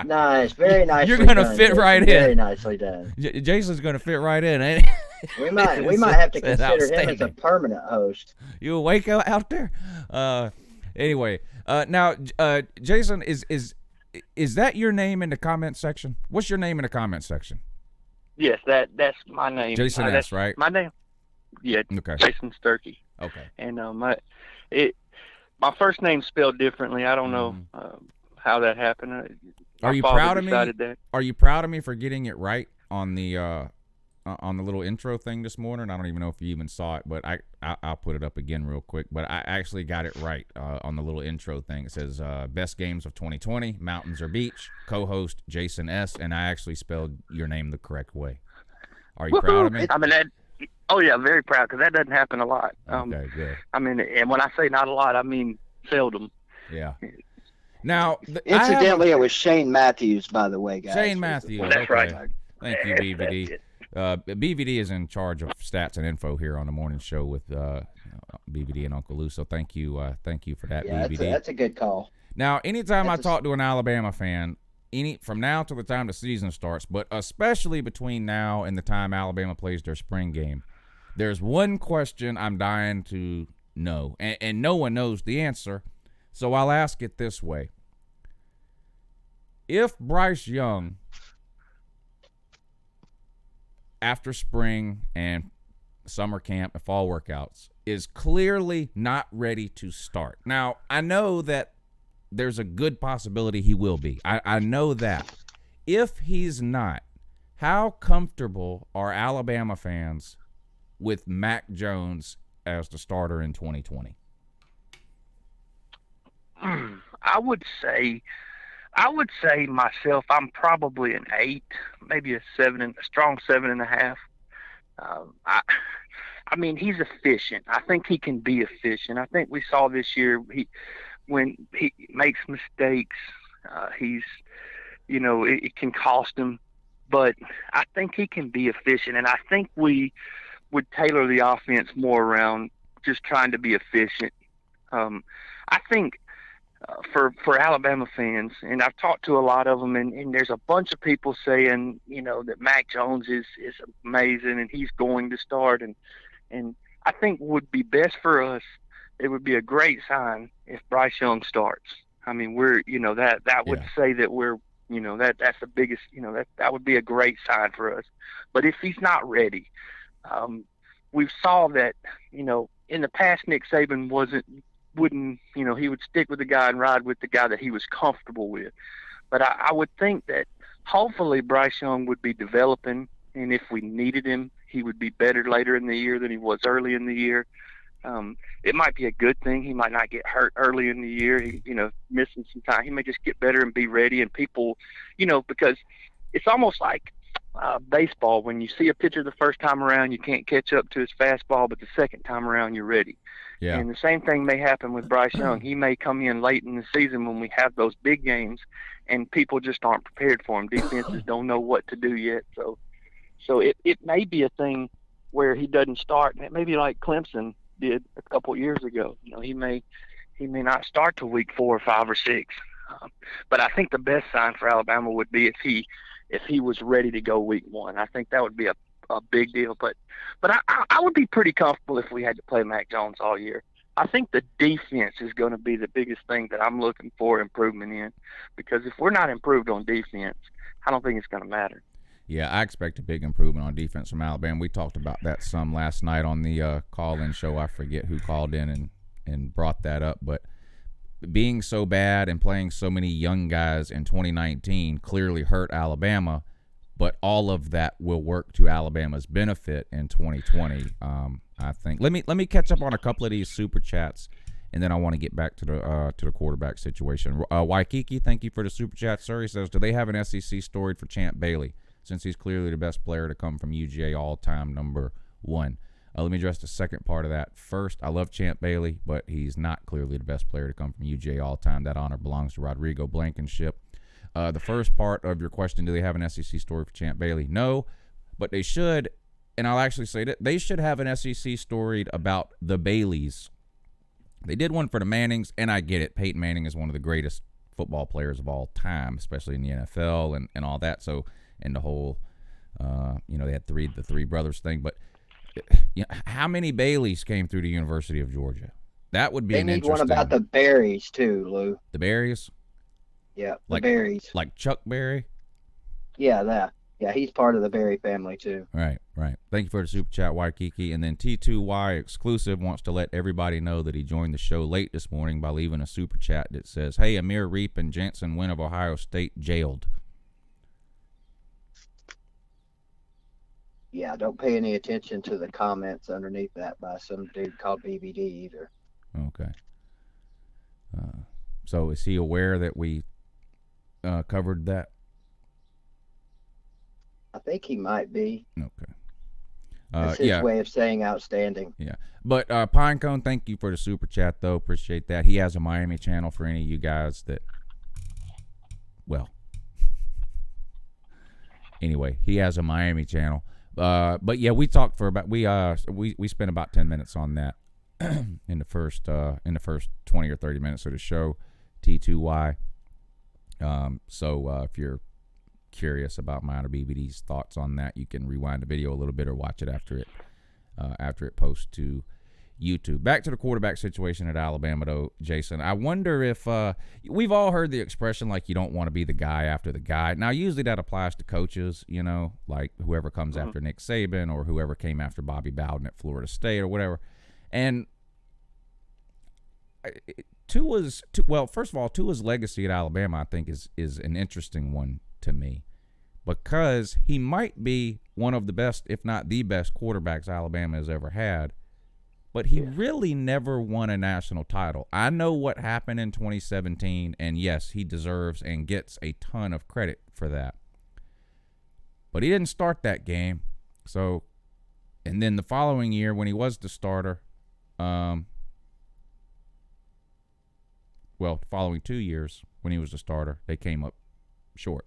Nice, very nicely. You're gonna done, fit Jason. right in. Very nicely done. Jason's gonna fit right in, ain't he? We might have to That's consider him as a outstanding. permanent host. You awake out there? Anyway, now Jason, is that your name in the comment section? What's your name in the comment section? Yes, that's my name. Jason S, that's right? My name. Yeah. Okay. Jason Sturkey. Okay. And my first name's spelled differently. I don't know how that happened. Are you My father proud of me? decided that. Are you proud of me for getting it right on the little intro thing this morning? I don't even know if you even saw it, but I'll put it up again real quick. But I actually got it right on the little intro thing. It says best games of 2020, mountains or beach, co-host Jason S, and I actually spelled your name the correct way. Are you proud of me? I mean, oh yeah, very proud, because that doesn't happen a lot. Okay, good. I mean, and when I say not a lot, I mean seldom. Yeah. Now, Incidentally, it was Shane Matthews, by the way, guys. Shane Matthews. That's okay. right. Thank you, BVD. BVD is in charge of stats and info here on the morning show with BVD and Uncle Lou. So thank you for that, Yeah, BVD. that's a good call. Now, anytime I talk to an Alabama fan, from now till the time the season starts, but especially between now and the time Alabama plays their spring game, there's one question I'm dying to know, and no one knows the answer. So I'll ask it this way. If Bryce Young, after spring and summer camp and fall workouts, is clearly not ready to start. Now, I know that there's a good possibility he will be. I know that. If he's not, how comfortable are Alabama fans with Mac Jones as the starter in 2020? I would say myself, I'm probably an 8, maybe a strong 7.5. I mean, he's efficient. I think he can be efficient. I think we saw this year when he makes mistakes, it can cost him, but I think he can be efficient. And I think we would tailor the offense more around just trying to be efficient. I think for Alabama fans, and I've talked to a lot of them, and there's a bunch of people saying, that Mac Jones is amazing and he's going to start. And I think would be best for us, it would be a great sign if Bryce Young starts. I mean, we're, that would say that we're, that's the biggest, that would be a great sign for us. But if he's not ready, we've saw that, in the past, Nick Saban wouldn't, he would stick with the guy and ride with the guy that he was comfortable with. But I would think that hopefully Bryce Young would be developing, and if we needed him, he would be better later in the year than he was early in the year. It might be a good thing. He might not get hurt early in the year. He, missing some time. He may just get better and be ready. And people, because it's almost like baseball. When you see a pitcher the first time around, you can't catch up to his fastball, but the second time around, you're ready. Yeah. And the same thing may happen with Bryce Young. He may come in late in the season when we have those big games, and people just aren't prepared for him. Defenses don't know what to do yet. So it may be a thing where he doesn't start. And it may be like Clemson did a couple years ago. He may not start till week 4 or 5 or 6. But I think the best sign for Alabama would be if he was ready to go week 1. I think that would be a big deal. But I would be pretty comfortable if we had to play Mac Jones all year. I think the defense is going to be the biggest thing that I'm looking for improvement in, because if we're not improved on defense, I don't think it's going to matter. Yeah, I expect a big improvement on defense from Alabama. We talked about that some last night on the call-in show. I forget who called in and brought that up, but being so bad and playing so many young guys in 2019 clearly hurt Alabama, but all of that will work to Alabama's benefit in 2020. I think. Let me catch up on a couple of these super chats, and then I want to get back to the quarterback situation. Waikiki, thank you for the super chat, sir. He says, do they have an SEC story for Champ Bailey, since he's clearly the best player to come from UGA all-time, number 1? Let me address the second part of that first. I love Champ Bailey, but he's not clearly the best player to come from UGA all-time. That honor belongs to Rodrigo Blankenship. The first part of your question, do they have an SEC story for Champ Bailey? No, but they should, and I'll actually say that they should have an SEC story about the Baileys. They did one for the Mannings, and I get it. Peyton Manning is one of the greatest football players of all time, especially in the NFL and all that. So, and the whole, they had the three brothers thing. But how many Baileys came through the University of Georgia? That would be They an need interesting. one about the berries too, Lou. The Berries? Yeah, Like- the berries. Like Chuck Berry? Yeah, that. Yeah, he's part of the Berry family too. Right. Thank you for the super chat, Waikiki. And then T2Y Exclusive wants to let everybody know that he joined the show late this morning by leaving a super chat that says, hey, Amir Reap and Jansen Wynn of Ohio State jailed. Yeah, don't pay any attention to the comments underneath that by some dude called BBD either. Okay. So is he aware that we covered that? I think he might be. Okay. That's his way of saying outstanding. Yeah. But Pinecone, thank you for the super chat, though. Appreciate that. He has a Miami channel for any of you guys that, well, anyway, he has a Miami channel. But yeah, we talked for about we spent about 10 minutes on that in the first 20 or 30 minutes of the show. T2Y. So if you're curious about mine or BBD's thoughts on that, you can rewind the video a little bit or watch it after it posts to YouTube. Back to the quarterback situation at Alabama, though, Jason. I wonder if we've all heard the expression, like, you don't want to be the guy after the guy. Now, usually that applies to coaches, like whoever comes after Nick Saban or whoever came after Bobby Bowden at Florida State or whatever. And first of all, Tua's legacy at Alabama, I think, is an interesting one to me, because he might be one of the best, if not the best, quarterbacks Alabama has ever had. But he really never won a national title. I know what happened in 2017, and yes, he deserves and gets a ton of credit for that. But he didn't start that game. So, and then the following year when he was the starter, the following 2 years when he was the starter, they came up short.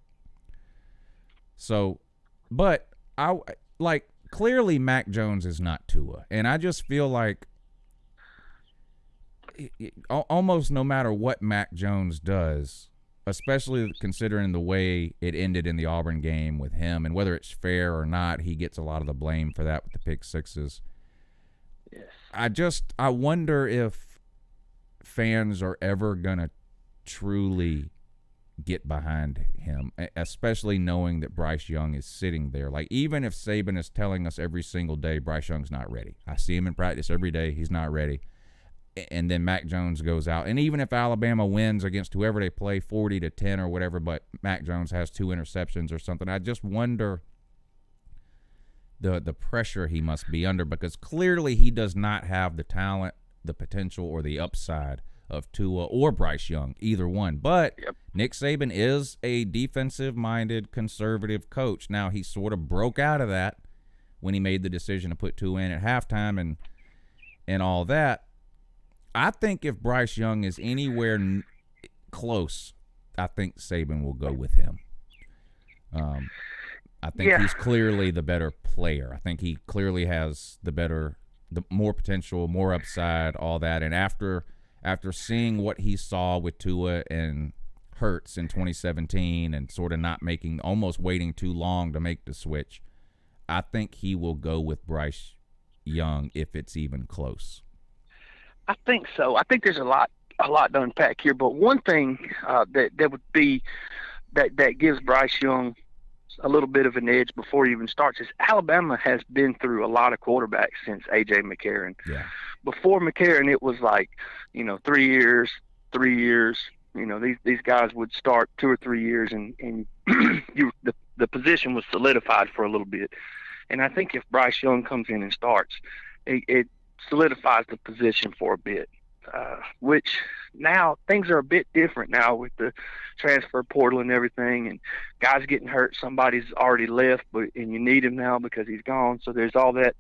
So, but clearly Mac Jones is not Tua. And I just feel like almost no matter what Mac Jones does, especially considering the way it ended in the Auburn game with him, and whether it's fair or not, he gets a lot of the blame for that with the pick sixes. Yes. I wonder if fans are ever going to truly get behind him, especially knowing that Bryce Young is sitting there. Like, even if Saban is telling us every single day Bryce Young's not ready. I see him in practice every day. He's not ready. and then Mac Jones goes out. And even if Alabama wins against whoever they play 40-10 or whatever, but Mac Jones has 2 interceptions or something, I just wonder the pressure he must be under, because clearly he does not have the talent, the potential, or the upside of Tua or Bryce Young, either one. But Nick Saban is a defensive-minded, conservative coach. Now, he sort of broke out of that when he made the decision to put Tua in at halftime and all that. I think if Bryce Young is anywhere close, I think Saban will go with him. I think he's clearly the better player. I think he clearly has the more potential, more upside, all that. And after seeing what he saw with Tua and Hurts in 2017 and sort of almost waiting too long to make the switch, I think he will go with Bryce Young if it's even close. I think so. I think there's a lot to unpack here, but one thing that would be that gives Bryce Young a little bit of an edge before he even starts is Alabama has been through a lot of quarterbacks since A.J. McCarron. Yeah. Before McCarron, it was like, 3 years. These guys would start 2 or 3 years, and the position was solidified for a little bit. And I think if Bryce Young comes in and starts, it solidifies the position for a bit, which now things are a bit different now with the transfer portal and everything, and guys getting hurt. Somebody's already left, and you need him now because he's gone. So there's all that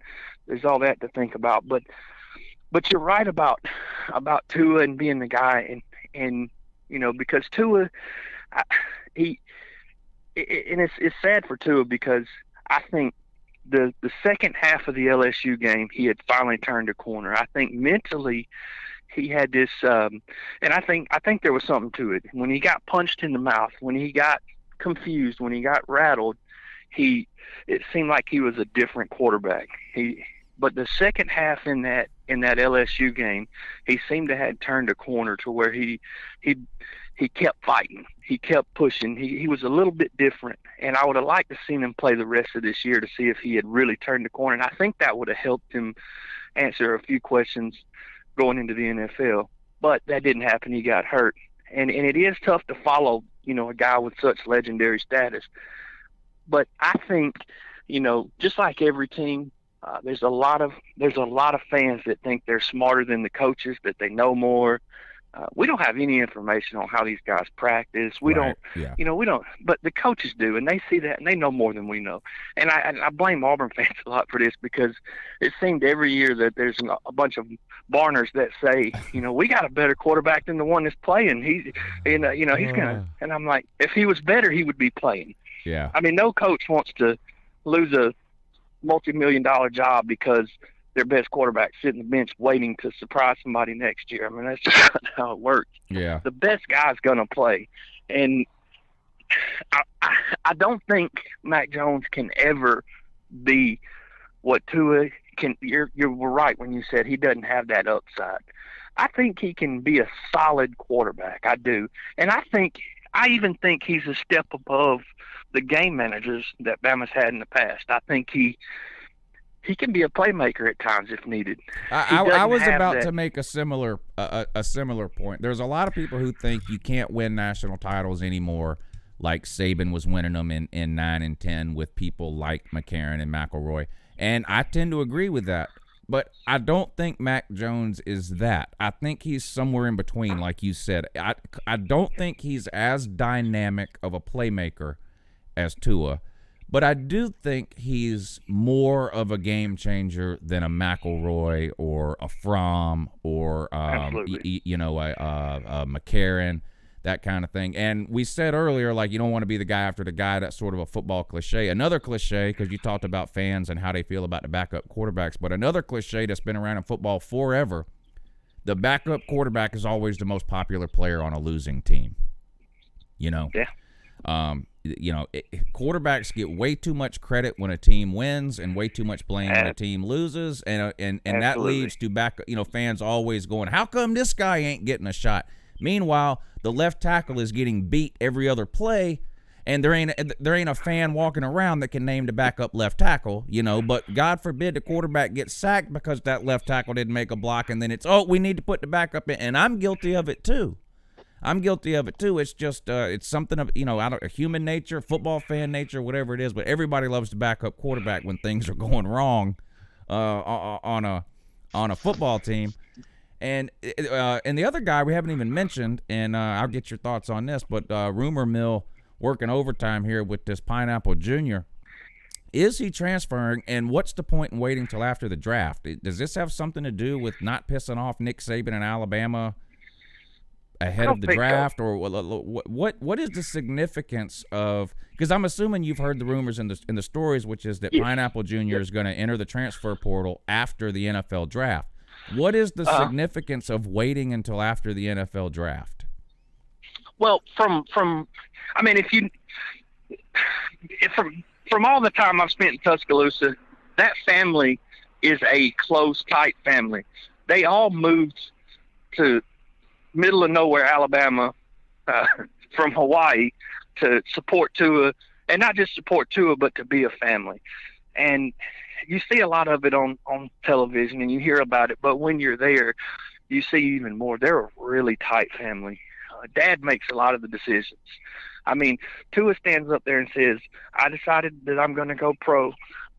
to think about. But you're right about Tua and being the guy, and because Tua, it's sad for Tua because I think the second half of the LSU game, he had finally turned a corner. I think mentally he had this, and I think there was something to it. When he got punched in the mouth, when he got confused, when he got rattled, it seemed like he was a different quarterback. But the second half in that LSU game, he seemed to have turned a corner to where he kept fighting. He kept pushing. He was a little bit different, and I would have liked to seen him play the rest of this year to see if he had really turned the corner. And I think that would have helped him answer a few questions going into the NFL. But that didn't happen. He got hurt, and it is tough to follow, a guy with such legendary status. But I think, just like every team, there's a lot of fans that think they're smarter than the coaches, that they know more. We don't have any information on how these guys practice. We don't, but the coaches do, and they see that, and they know more than we know. And I blame Auburn fans a lot for this, because it seemed every year that there's a bunch of Barners that say, we got a better quarterback than the one that's playing. He's gonna, and I'm like, if he was better, he would be playing. Yeah. I mean, no coach wants to lose a multi-million-dollar job because their best quarterback sitting on the bench waiting to surprise somebody next year. I mean, that's just not how it works. Yeah. The best guy's going to play. And I don't think Mac Jones can ever be what Tua can. You were right when you said he doesn't have that upside. I think he can be a solid quarterback. I do. And I even think he's a step above the game managers that Bama's had in the past. I think he can be a playmaker at times if needed. I was about to make a similar point. There's a lot of people who think you can't win national titles anymore, like Saban was winning them in 9 and 10 with people like McCarron and McElroy. And I tend to agree with that. But I don't think Mac Jones is that. I think he's somewhere in between, like you said. I don't think he's as dynamic of a playmaker as Tua. But I do think he's more of a game changer than a McElroy or a Fromm or a McCarron, that kind of thing. And we said earlier, like, you don't want to be the guy after the guy. That's sort of a football cliche. Another cliche, because you talked about fans and how they feel about the backup quarterbacks, but another cliche that's been around in football forever, the backup quarterback is always the most popular player on a losing team. Yeah. Quarterbacks get way too much credit when a team wins and way too much blame when a team loses, and that leads to fans always going, how come this guy ain't getting a shot? Meanwhile, the left tackle is getting beat every other play, And there ain't a fan walking around that can name the backup left tackle, but God forbid the quarterback gets sacked because that left tackle didn't make a block, and then it's, we need to put the backup in. And I'm guilty of it too. It's just it's something of, out of a human nature, football fan nature, whatever it is, but everybody loves the backup quarterback when things are going wrong on a football team. And the other guy we haven't even mentioned, and I'll get your thoughts on this, but rumor mill working overtime here with this Pineapple Jr. Is he transferring, and what's the point in waiting till after the draft? Does this have something to do with not pissing off Nick Saban and Alabama ahead of the draft, or what is the significance of? Because I'm assuming you've heard the rumors in the stories, which is that Pineapple Jr. is going to enter the transfer portal after the NFL draft. What is the significance of waiting until after the NFL draft? Well, from all the time I've spent in Tuscaloosa, that family is a close, tight family. They all moved to middle of nowhere, Alabama, from Hawaii to support Tua, and not just support Tua, but to be a family. And you see a lot of it on television and you hear about it, but when you're there, you see even more. They're a really tight family. Dad makes a lot of the decisions. I mean, Tua stands up there and says, I decided that I'm going to go pro.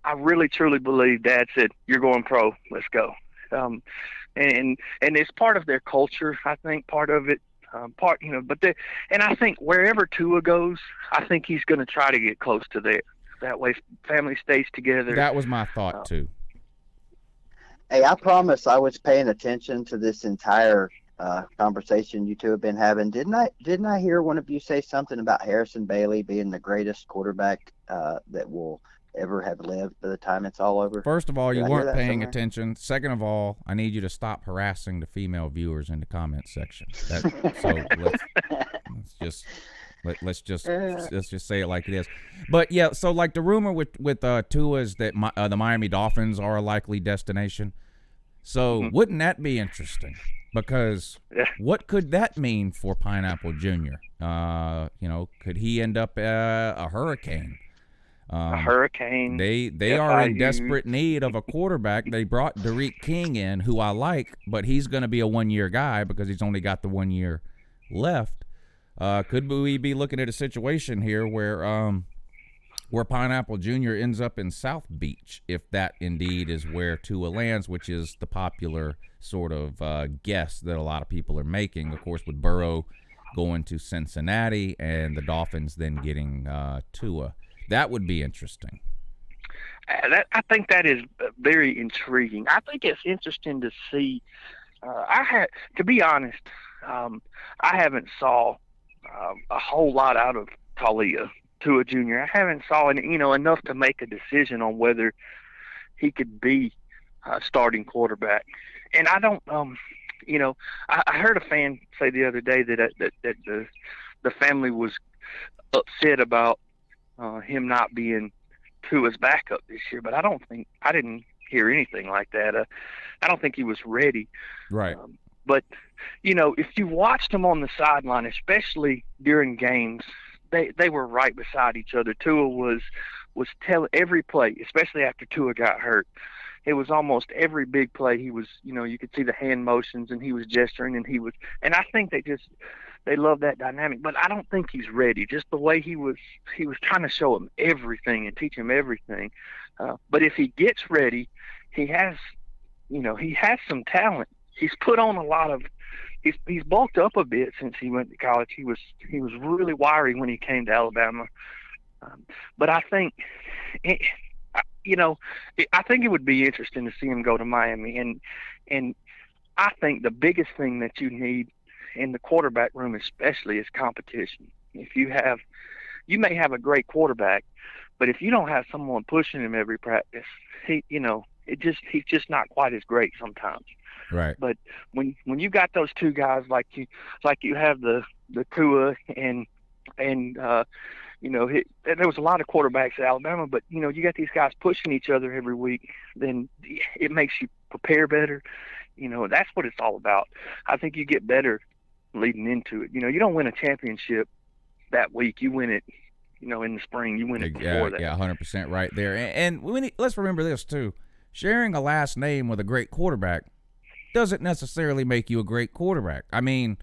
I really, truly believe Dad said, you're going pro. Let's go. And it's part of their culture, I think, part of it. And I think wherever Tua goes, I think he's going to try to get close to there. That way, family stays together. That was my thought too. Hey, I promise I was paying attention to this entire conversation you two have been having. Didn't I hear one of you say something about Harrison Bailey being the greatest quarterback that will ever have lived by the time it's all over? First of all, you weren't paying attention. Second of all, I need you to stop harassing the female viewers in the comment section. Let's just say it like it is. But yeah, so like the rumor with Tua is that the Miami Dolphins are a likely destination. So wouldn't that be interesting? Because what could that mean for Pineapple Jr.? Could he end up a Hurricane? A Hurricane. They are in desperate need of a quarterback. They brought Derek King in, who I like, but he's going to be a one-year guy because he's only got the 1 year left. Could we be looking at a situation here where Pineapple Jr. ends up in South Beach, if that indeed is where Tua lands, which is the popular sort of guess that a lot of people are making, of course, with Burrow going to Cincinnati and the Dolphins then getting Tua. That would be interesting. I think that is very intriguing. I think it's interesting to see. To be honest, I haven't saw a whole lot out of Tua Jr. I haven't saw enough to make a decision on whether he could be a starting quarterback. And I don't, I heard a fan say the other day that the family was upset about him not being Tua's backup this year, but I didn't hear anything like that. I don't think he was ready. Right. But if you watched him on the sideline, especially during games, they were right beside each other. Tua was telling every play, especially after Tua got hurt. It was almost every big play. He was, you could see the hand motions, and he was gesturing, and I think they love that dynamic. But I don't think he's ready. Just the way he was trying to show him everything and teach him everything. But if he gets ready, he has some talent. He's put on a lot of. He's bulked up a bit since he went to college. He was really wiry when he came to Alabama. But I think, I think it would be interesting to see him go to Miami. And I think the biggest thing that you need in the quarterback room, especially, is competition. You may have a great quarterback, but if you don't have someone pushing him every practice, he's just not quite as great sometimes. Right. But when you got those two guys like you have the Tua and there was a lot of quarterbacks at Alabama, but you got these guys pushing each other every week, then it makes you prepare better. That's what it's all about. I think you get better leading into it. You don't win a championship that week. You win it, in the spring. You win it Yeah, before that. yeah, 100% right there. And let's remember this too: sharing a last name with a great quarterback doesn't necessarily make you a great quarterback. I mean,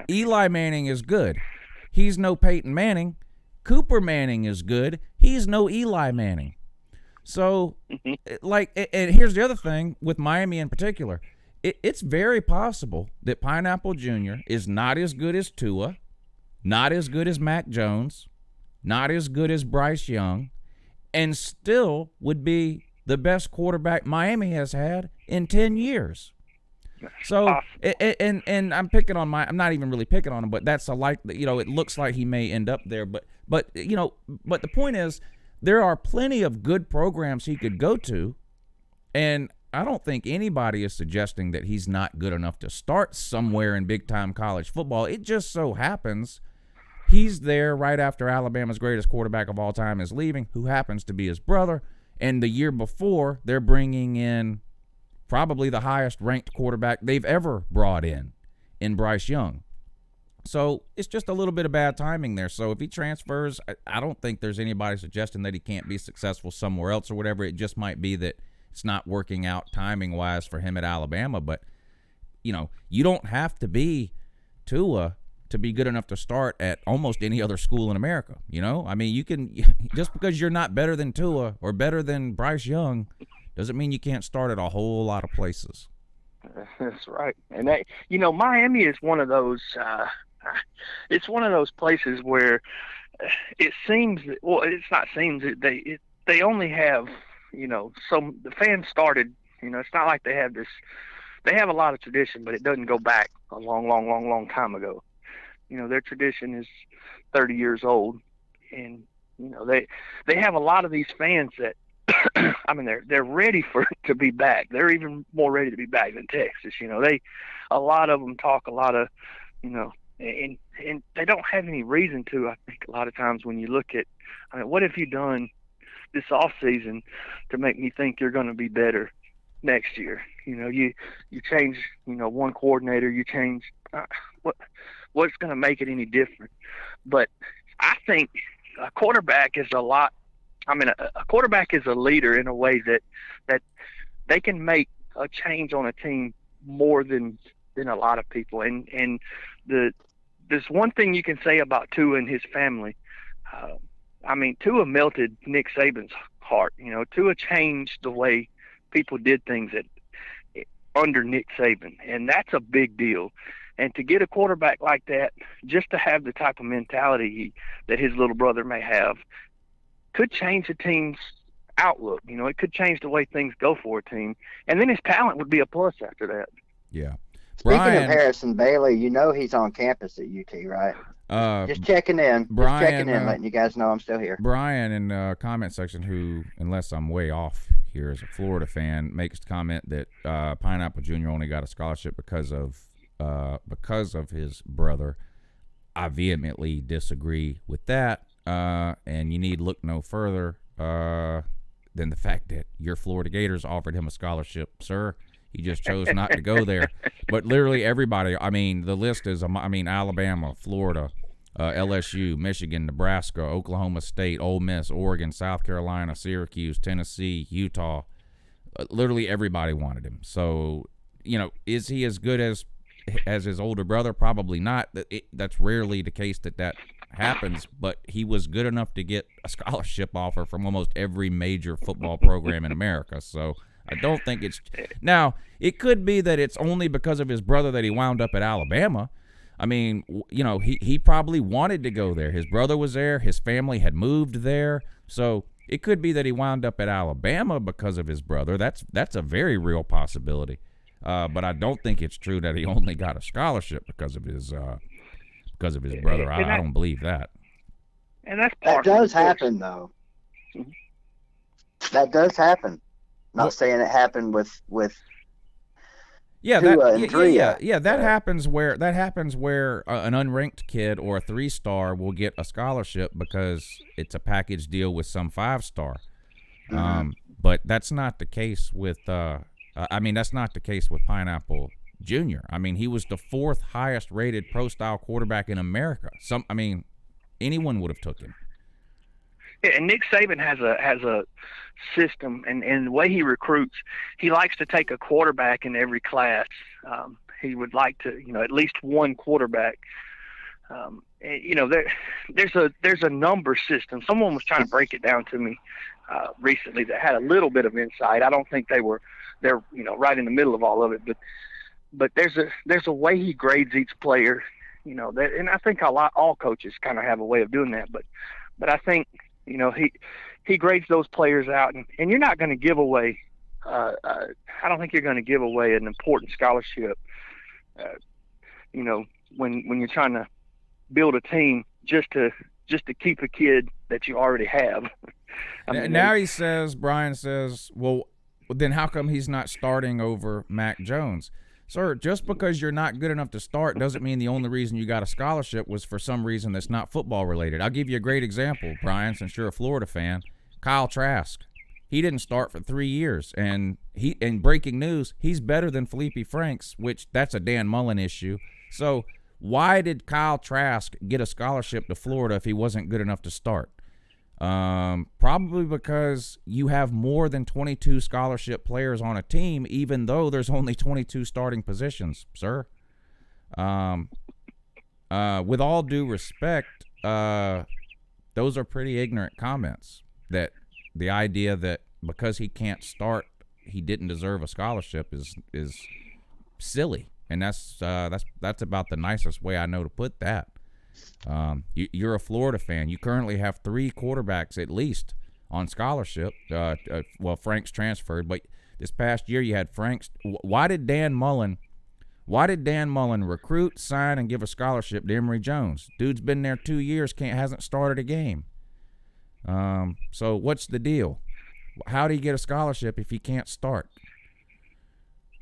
Eli Manning is good. He's no Peyton Manning. Cooper Manning is good. He's no Eli Manning. So, and here's the other thing with Miami in particular. It's very possible that Pineapple Jr. is not as good as Tua, not as good as Mac Jones, not as good as Bryce Young, and still would be the best quarterback Miami has had in 10 years. So, and I'm picking on I'm not even really picking on him, but that's it looks like he may end up there. But the point is, there are plenty of good programs he could go to, and I don't think anybody is suggesting that he's not good enough to start somewhere in big-time college football. It just so happens he's there right after Alabama's greatest quarterback of all time is leaving, who happens to be his brother, and the year before, they're bringing in probably the highest-ranked quarterback they've ever brought in Bryce Young. So it's just a little bit of bad timing there. So if he transfers, I don't think there's anybody suggesting that he can't be successful somewhere else or whatever. It just might be that it's not working out timing-wise for him at Alabama. But, you don't have to be Tua to be good enough to start at almost any other school in America. I mean, you can – just because you're not better than Tua or better than Bryce Young doesn't mean you can't start at a whole lot of places. That's right. And, Miami is one of those it's one of those places where it seems – well, it's not seems – they only have – so the fans started, it's not like they have this, they have a lot of tradition, but it doesn't go back a long, long, long, long time ago. Their tradition is 30 years old, and, they have a lot of these fans that, I mean, they're ready to be back. They're even more ready to be back than Texas. A lot of them talk a lot of, and they don't have any reason to, I think, a lot of times when you look at, what have you done this off season to make me think you're going to be better next year? You change, one coordinator, you change what's going to make it any different. But I think a quarterback is a quarterback is a leader in a way that they can make a change on a team more than a lot of people. And there's one thing you can say about Tua and his family. Tua melted Nick Saban's heart. Tua changed the way people did things under Nick Saban, and that's a big deal. And to get a quarterback like that, just to have the type of mentality that his little brother may have, could change a team's outlook. It could change the way things go for a team, and then his talent would be a plus after that. Yeah. Speaking Brian, of Harrison Bailey, he's on campus at UT, right? Just checking in. Brian, letting you guys know I'm still here. Brian in the comment section, who, unless I'm way off here, is a Florida fan, makes the comment that Pineapple Jr. only got a scholarship because of his brother. I vehemently disagree with that, and you need look no further than the fact that your Florida Gators offered him a scholarship, sir. He just chose not to go there. But literally everybody, the list is, Alabama, Florida, LSU, Michigan, Nebraska, Oklahoma State, Ole Miss, Oregon, South Carolina, Syracuse, Tennessee, Utah. Literally everybody wanted him. So, is he as good as his older brother? Probably not. That's rarely the case that happens, but he was good enough to get a scholarship offer from almost every major football program in America. So I don't think it's – now, it could be that it's only because of his brother that he wound up at Alabama. He probably wanted to go there. His brother was there. His family had moved there. So it could be that he wound up at Alabama because of his brother. That's a very real possibility. But I don't think it's true that he only got a scholarship because of his brother. I don't believe that. And that does happen, though. That does happen. Not saying it happened with Tua and Drea. That happens where an unranked kid or a 3-star will get a scholarship because it's a package deal with some 5-star. But that's not the case with that's not the case with Pineapple Jr. He was the 4th highest rated pro style quarterback in America. Anyone would have took him. And Nick Saban has a system, and the way he recruits, he likes to take a quarterback in every class. He would like to, at least one quarterback. There's a number system. Someone was trying to break it down to me recently that had a little bit of insight. I don't think they're right in the middle of all of it, but there's a way he grades each player. And I think all coaches kind of have a way of doing that. But I think he grades those players out, and you're not going to give away. I don't think you're going to give away an important scholarship. When you're trying to build a team just to keep a kid that you already have. Brian says, well, then how come he's not starting over Mac Jones? Sir, just because you're not good enough to start doesn't mean the only reason you got a scholarship was for some reason that's not football related. I'll give you a great example, Brian, since you're a Florida fan. Kyle Trask. He didn't start for 3 years, and in breaking news, he's better than Felipe Franks, which that's a Dan Mullen issue. So why did Kyle Trask get a scholarship to Florida if he wasn't good enough to start? Probably because you have more than 22 scholarship players on a team, even though there's only 22 starting positions, sir. With all due respect, those are pretty ignorant comments. That the idea that because he can't start, he didn't deserve a scholarship is silly, and that's about the nicest way I know to put that. You're a Florida fan. You currently have 3 quarterbacks at least on scholarship. Well, Frank's transferred, but this past year you had Frank's. Why did Dan Mullen recruit, sign, and give a scholarship to Emory Jones? Dude's been there 2 years, hasn't started a game. So what's the deal? How do you get a scholarship if he can't start?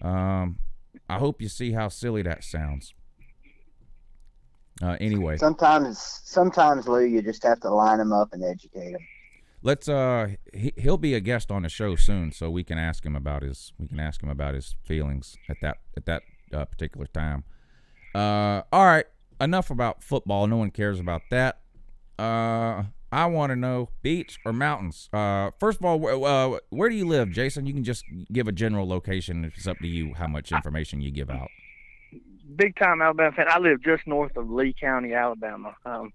I hope you see how silly that sounds. Anyway, sometimes Lou, you just have to line them up and educate them. Let's he'll be a guest on the show soon, so we can ask him about his feelings at that particular time. All right, enough about football. No one cares about that. I want to know beach or mountains. First of all, where do you live, Jason? You can just give a general location. It's up to you how much information you give out. Big time Alabama fan. I live just north of Lee County, Alabama. I'm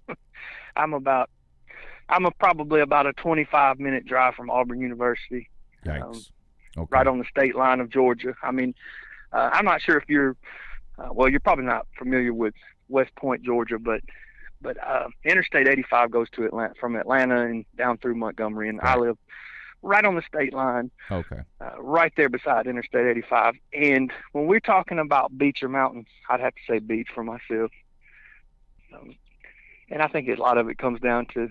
probably about a 25-minute drive from Auburn University. Yikes. Okay. Right on the state line of Georgia. I mean, I'm not sure if you're you're probably not familiar with West Point, Georgia, but Interstate 85 goes to Atlanta, from Atlanta and down through Montgomery, and I live right on the state line. Okay. Right there beside Interstate 85. And when we're talking about beach or mountains, I'd have to say beach for myself. And I think a lot of it comes down to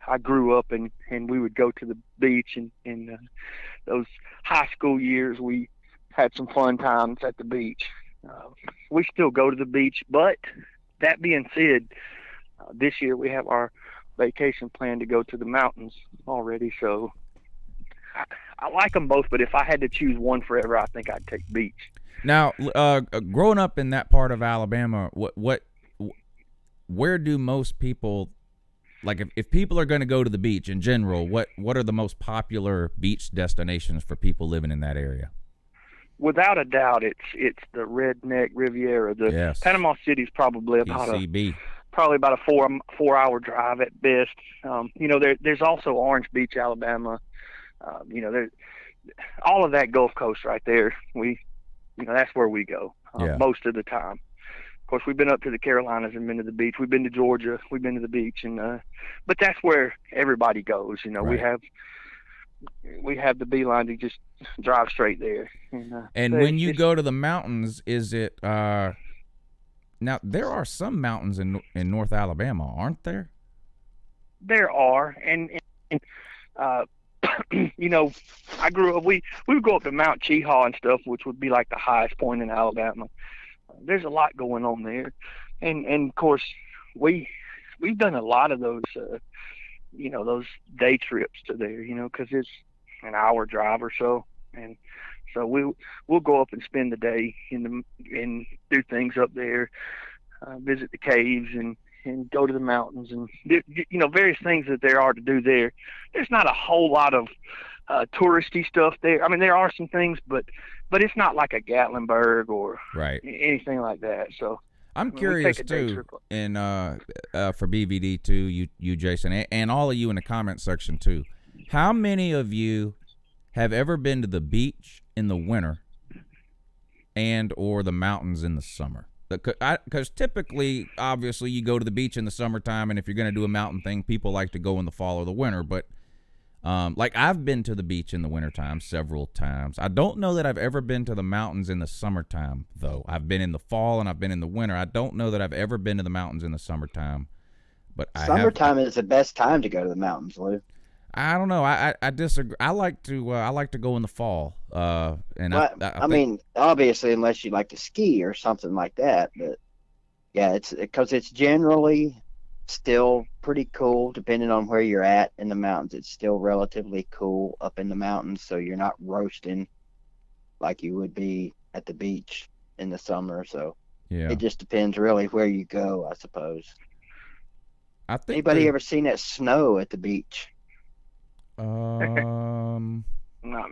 I grew up and we would go to the beach, and in those high school years we had some fun times at the beach. We still go to the beach, but that being said, this year we have our vacation plan to go to the mountains already, so I like them both, but if I had to choose one forever, I think I'd take beach. Now, growing up in that part of Alabama, where do most people, like if people are going to go to the beach in general, what are the most popular beach destinations for people living in that area? Without a doubt, it's the Redneck Riviera. The Panama City's probably about a 4-hour drive at best. There's also Orange Beach, Alabama. There's all of that Gulf Coast right there. That's where we go most of the time. Of course, we've been up to the Carolinas and been to the beach. We've been to Georgia. We've been to the beach, but that's where everybody goes. Right. We have the beeline to just drive straight there. And when you go to the mountains, is it now there are some mountains in North Alabama, aren't there? There are, and I grew up. We would go up to Mount Cheaha and stuff, which would be like the highest point in Alabama. There's a lot going on there, and of course we've done a lot of those. Those day trips to there, because it's an hour drive or so. And so we'll go up and spend the day and do things up there, visit the caves and and go to the mountains and various things that there are to do there. There's not a whole lot of touristy stuff there. I mean, there are some things, but it's not like a Gatlinburg or right. anything like that. So I'm curious too, and for BVD too, you Jason, and all of you in the comment section too. How many of you have ever been to the beach in the winter and or the mountains in the summer? Because typically, obviously, you go to the beach in the summertime, and if you're going to do a mountain thing, people like to go in the fall or the winter. But like I've been to the beach in the wintertime several times. I don't know that I've ever been to the mountains in the summertime, though. I've been in the fall and I've been in the winter. I don't know that I've ever been to the mountains in the summertime. But summertime is the best time to go to the mountains, Lou. I don't know. I disagree. I like to go in the fall. And well, I mean, obviously, unless you like to ski or something like that. But yeah, it's because it's generally still pretty cool, depending on where you're at in the mountains. It's still relatively cool up in the mountains, so you're not roasting like you would be at the beach in the summer. So yeah, it just depends really where you go, I suppose. I think anybody ever seen that snow at the beach? Not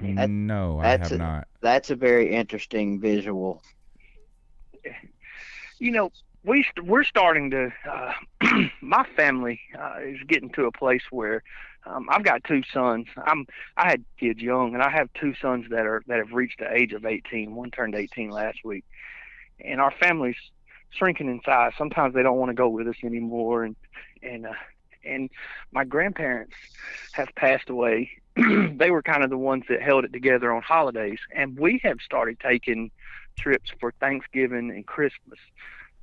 me. No, I have not. That's a very interesting visual. We're starting to. My family is getting to a place where I've got two sons. I had kids young, and I have two sons that have reached the age of 18. One turned 18 last week, and our family's shrinking in size. Sometimes they don't want to go with us anymore, and my grandparents have passed away. They were kind of the ones that held it together on holidays, and we have started taking trips for Thanksgiving and Christmas,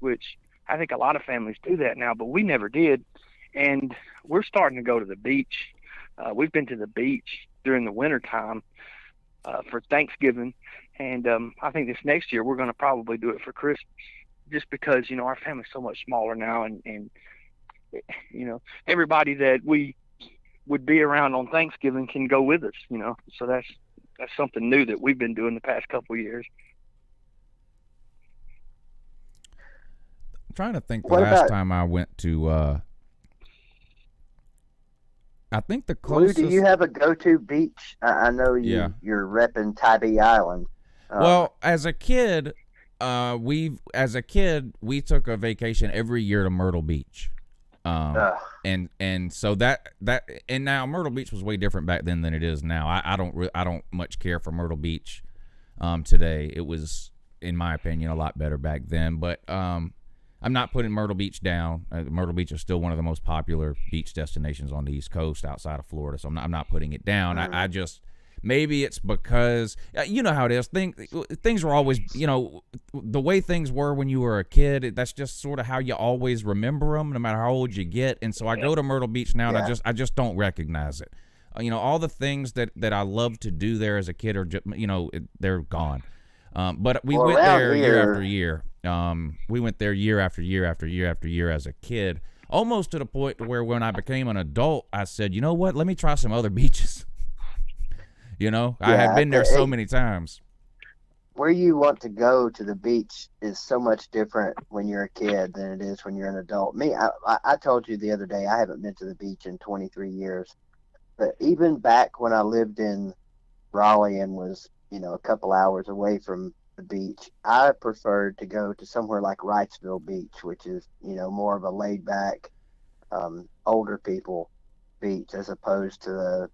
which I think a lot of families do that now, but we never did. And we're starting to go to the beach. We've been to the beach during the wintertime for Thanksgiving, and I think this next year we're going to probably do it for Christmas, just because our family's so much smaller now, and everybody that we would be around on Thanksgiving can go with us, so that's something new that we've been doing the past couple of years. I'm trying to think last time I went to I think the closest. Lou, do you have a go-to beach? I know you're repping Tybee Island. Well, as a kid, we took a vacation every year to Myrtle Beach. And so that and now Myrtle Beach was way different back then than it is now. I don't much care for Myrtle Beach today. It was, in my opinion, a lot better back then. But I'm not putting Myrtle Beach down. Myrtle Beach is still one of the most popular beach destinations on the East Coast outside of Florida. So I'm not putting it down. Mm-hmm. I just, maybe it's because you know how it is. Things were always, the way things were when you were a kid. That's just sort of how you always remember them, no matter how old you get. And so I go to Myrtle Beach now, and I just don't recognize it. All the things that I loved to do there as a kid are just, they're gone. But we went there year after year. We went there year after year after year after year as a kid, almost to the point where when I became an adult, I said, you know what? Let me try some other beaches. I had been there so many times. Where you want to go to the beach is so much different when you're a kid than it is when you're an adult. Me, I told you the other day, I haven't been to the beach in 23 years. But even back when I lived in Raleigh and was, a couple hours away from the beach, I preferred to go to somewhere like Wrightsville Beach, which is, more of a laid back, older people beach, as opposed to the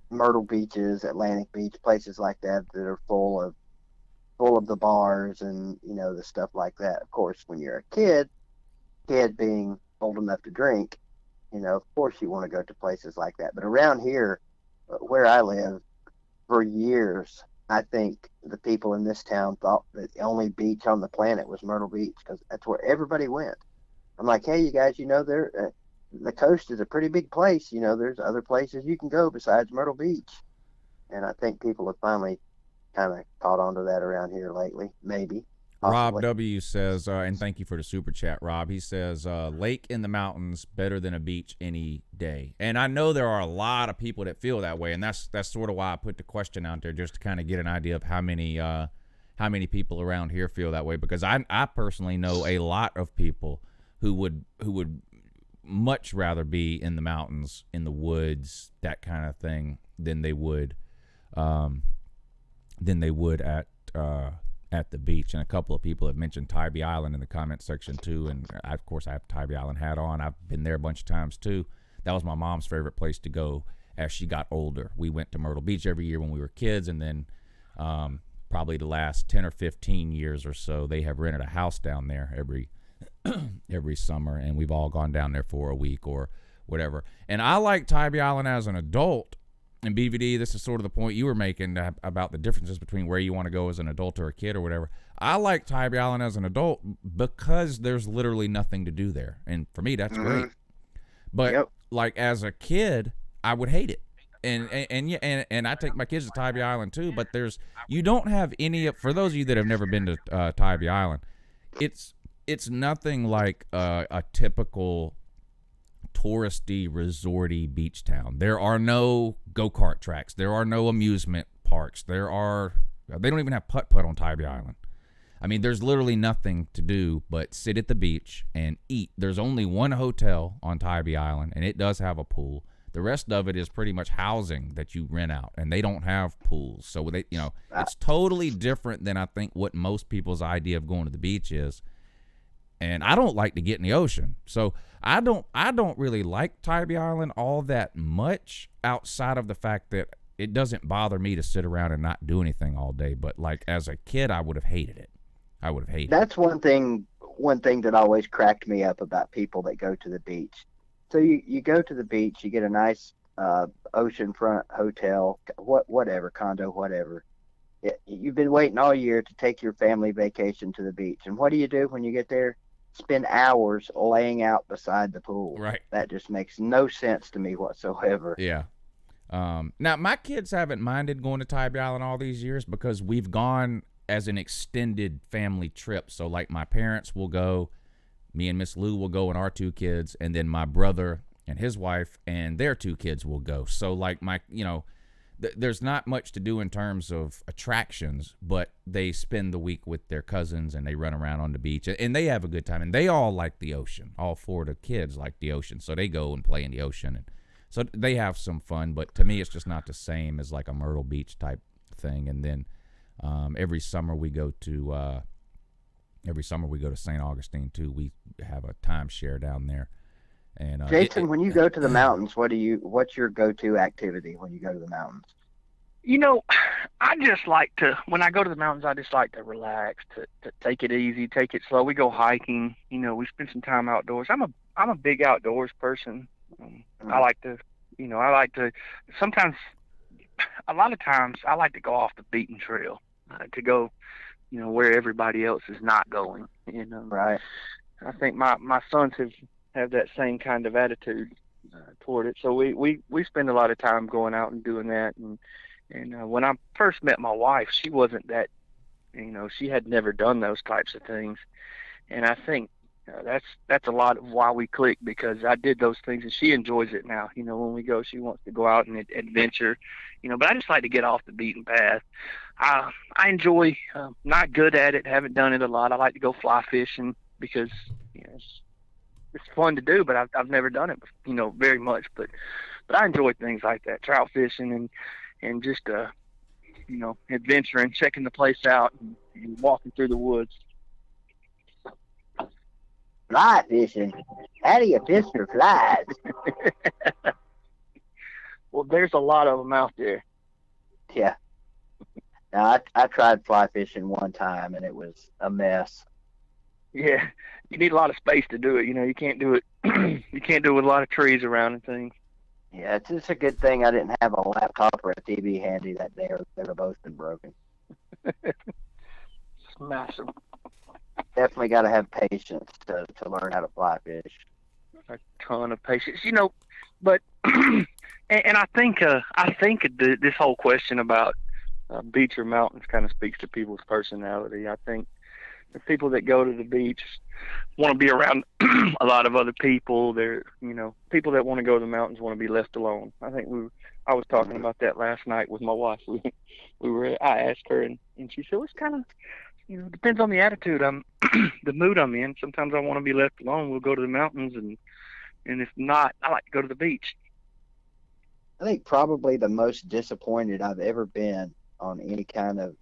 Myrtle Beaches, Atlantic Beach, places like that are full of the bars and, the stuff like that. Of course, when you're a kid being old enough to drink, of course you want to go to places like that. But around here, where I live, for years, I think the people in this town thought that the only beach on the planet was Myrtle Beach, because that's where everybody went. I'm like, hey, you guys, the coast is a pretty big place. There's other places you can go besides Myrtle Beach. And I think people have finally kind of caught on to that around here lately, maybe. Possibly. Rob W. says, and thank you for the super chat, Rob. He says, lake in the mountains, better than a beach any day. And I know there are a lot of people that feel that way, and that's sort of why I put the question out there, just to kind of get an idea of how many people around here feel that way, because I personally know a lot of people who would much rather be in the mountains, in the woods, that kind of thing, than they would at the beach. And a couple of people have mentioned Tybee Island in the comment section too, and of course I have a Tybee Island hat on. I've been there a bunch of times too. That was my mom's favorite place to go as she got older. We went to Myrtle Beach every year when we were kids, and then probably the last 10 or 15 years or so, they have rented a house down there every summer, and we've all gone down there for a week or whatever. And I like Tybee Island as an adult. And BVD, this is sort of the point you were making about the differences between where you want to go as an adult or a kid or whatever. I like Tybee Island as an adult because there's literally nothing to do there. And for me, that's great. But like as a kid, I would hate it. And I take my kids to Tybee Island too, but you don't have any, for those of you that have never been to Tybee Island, it's nothing like a typical touristy, resorty beach town. There are no go-kart tracks. There are no amusement parks. They don't even have putt-putt on Tybee Island. I mean, there's literally nothing to do but sit at the beach and eat. There's only one hotel on Tybee Island, and it does have a pool. The rest of it is pretty much housing that you rent out, and they don't have pools. So it's totally different than I think what most people's idea of going to the beach is. And I don't like to get in the ocean. So I don't really like Tybee Island all that much, outside of the fact that it doesn't bother me to sit around and not do anything all day. But like as a kid, I would have hated it. That's one thing that always cracked me up about people that go to the beach. So you go to the beach, you get a nice oceanfront hotel, whatever, condo, whatever. You've been waiting all year to take your family vacation to the beach. And what do you do when you get there? Spend hours laying out beside the pool. Right. That just makes no sense to me whatsoever. Yeah. Now, my kids haven't minded going to Tybee Island all these years because we've gone as an extended family trip. So, like, my parents will go, me and Miss Lou will go, and our two kids, and then my brother and his wife and their two kids will go. So, like, there's not much to do in terms of attractions, but they spend the week with their cousins and they run around on the beach and they have a good time, and they all like the ocean. All four of the kids like the ocean, so they go and play in the ocean, and so they have some fun. But to me, it's just not the same as like a Myrtle Beach type thing. And then every summer we go to St. Augustine too. We have a timeshare down there. And Jason, when you go to the mountains, what's your go-to activity when you go to the mountains? I just like to, when I go to the mountains, I just like to relax, to take it easy, take it slow. We go hiking, we spend some time outdoors. I'm a big outdoors person. I like to, sometimes, a lot of times I like to go off the beaten trail, to go, where everybody else is not going. Right. I think my sons have that same kind of attitude toward it. So we spend a lot of time going out and doing that. And when I first met my wife, she wasn't that, she had never done those types of things. And I think that's a lot of why we click, because I did those things and she enjoys it now. When we go, she wants to go out and adventure, but I just like to get off the beaten path. I enjoy, not good at it, haven't done it a lot. I like to go fly fishing because, it's fun to do, but I've never done it, very much. But I enjoy things like that, trout fishing and just adventuring, checking the place out, and walking through the woods. Fly fishing? How do you fish for flies? Well, there's a lot of them out there. Yeah. Now, I tried fly fishing one time, and it was a mess. Yeah, you need a lot of space to do it. You can't do it. You can't do it with a lot of trees around and things. Yeah, it's just a good thing I didn't have a laptop or a TV handy that day, or they would both been broken. Smash them. Definitely got to have patience to learn how to fly fish. A ton of patience, But and I think this whole question about beach or mountains kind of speaks to people's personality. I think the people that go to the beach want to be around a lot of other people. They're, people that want to go to the mountains want to be left alone. I think I was talking about that last night with my wife. I asked her and she said, well, it's kind of, depends on the attitude the mood I'm in. Sometimes I want to be left alone. We'll go to the mountains, and if not, I like to go to the beach. I think probably the most disappointed I've ever been on any kind of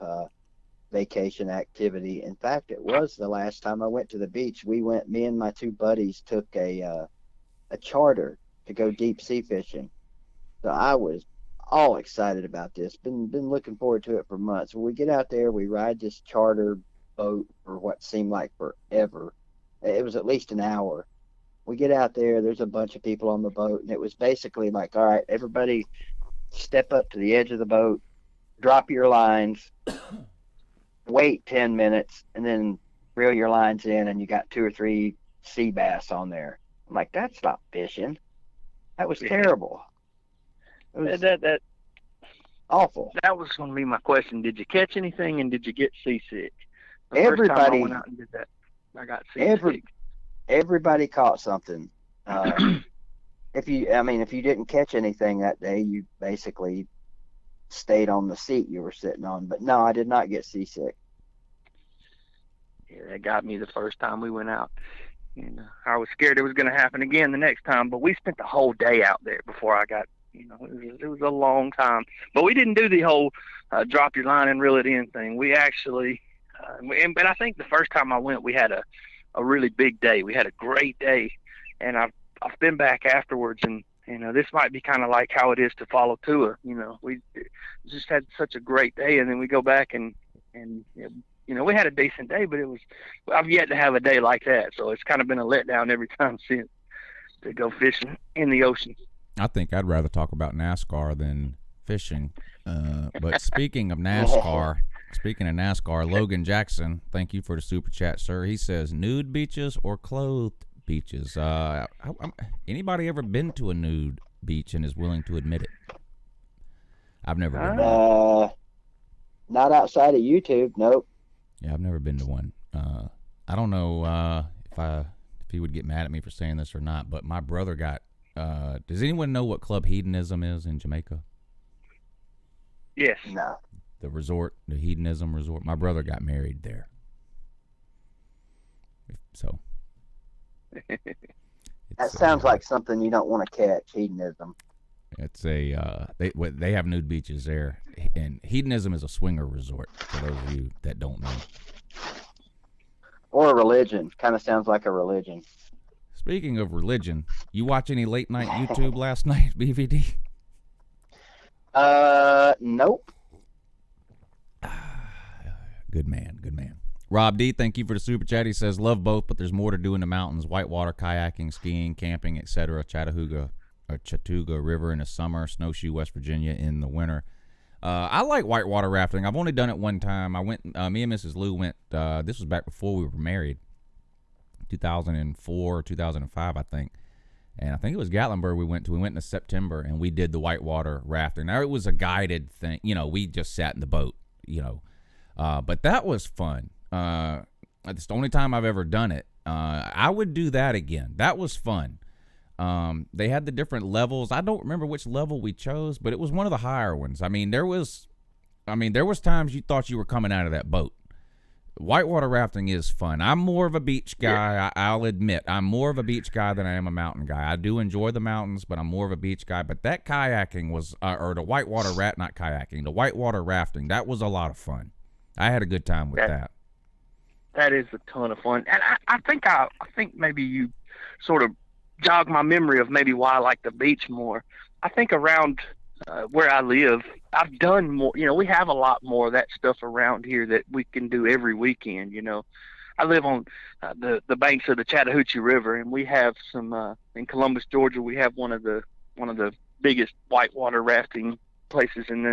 vacation activity. In fact, it was the last time I went to the beach. Me and my two buddies took a charter to go deep sea fishing. So I was all excited about this. Been looking forward to it for months. When we get out there, we ride this charter boat for what seemed like forever. It was at least an hour. We get out there, there's a bunch of people on the boat, and it was basically like, all right, everybody step up to the edge of the boat, drop your lines, wait 10 minutes, and then reel your lines in, and you got 2 or 3 sea bass on there. I'm like, that's not fishing. That was terrible. It was That awful. that was going to be my question. Did you catch anything, and did you get seasick? The first time I Everybody, went out and did that, I got seasick. everybody caught something. If you didn't catch anything that day, you basically stayed on the seat you were sitting on. But no, I did not get seasick. Yeah, that got me the first time we went out. And I was scared it was going to happen again the next time, but we spent the whole day out there before I got, it was a long time. But we didn't do the whole drop your line and reel it in thing. We actually, but I think the first time I went, we had a really big day. We had a great day, and I've been back afterwards, and this might be kind of like how it is to follow tour. We just had such a great day, and then we go back and we had a decent day, but I've yet to have a day like that. So it's kind of been a letdown every time since to go fishing in the ocean. I think I'd rather talk about NASCAR than fishing. But speaking of NASCAR, Logan Jackson, thank you for the super chat, sir. He says, nude beaches or clothed beaches? Anybody ever been to a nude beach and is willing to admit it? I've never been to one. Not outside of YouTube, nope. Yeah, I've never been to one. I don't know if he would get mad at me for saying this or not, but my brother got. Does anyone know what Club Hedonism is in Jamaica? Yes. No. The resort, the Hedonism resort. My brother got married there. So. That sounds like something you don't want to catch, hedonism. It's they have nude beaches there, and hedonism is a swinger resort. For those of you that don't know, or a religion. Kind of sounds like a religion. Speaking of religion, you watch any late night YouTube last night, BVD? Nope. Good man, good man. Rob D, thank you for the super chat. He says, love both, but there's more to do in the mountains: whitewater, kayaking, skiing, camping, etc. Chattooga River in the summer, Snowshoe, West Virginia in the winter. I like whitewater rafting. I've only done it one time. I went. Me and Mrs. Lou went. This was back before we were married, 2004, 2005, I think. And I think it was Gatlinburg we went to. We went in September, and we did the whitewater rafting. Now, it was a guided thing. We just sat in the boat, But that was fun. It's the only time I've ever done it. I would do that again. That was fun. They had the different levels. I don't remember which level we chose, but it was one of the higher ones. There was times you thought you were coming out of that boat. Whitewater rafting is fun. I'm more of a beach guy. Yeah. I'll admit, I'm more of a beach guy than I am a mountain guy. I do enjoy the mountains, but I'm more of a beach guy. But that kayaking was, or the whitewater not kayaking, the whitewater rafting, that was a lot of fun. I had a good time with that. That is a ton of fun. And I think maybe you sort of jog my memory of maybe why I like the beach more. I think around where I live, I've done more. We have a lot more of that stuff around here that we can do every weekend. I live on the banks of the Chattahoochee River, and we have some in Columbus, Georgia. We have one of the biggest whitewater rafting places in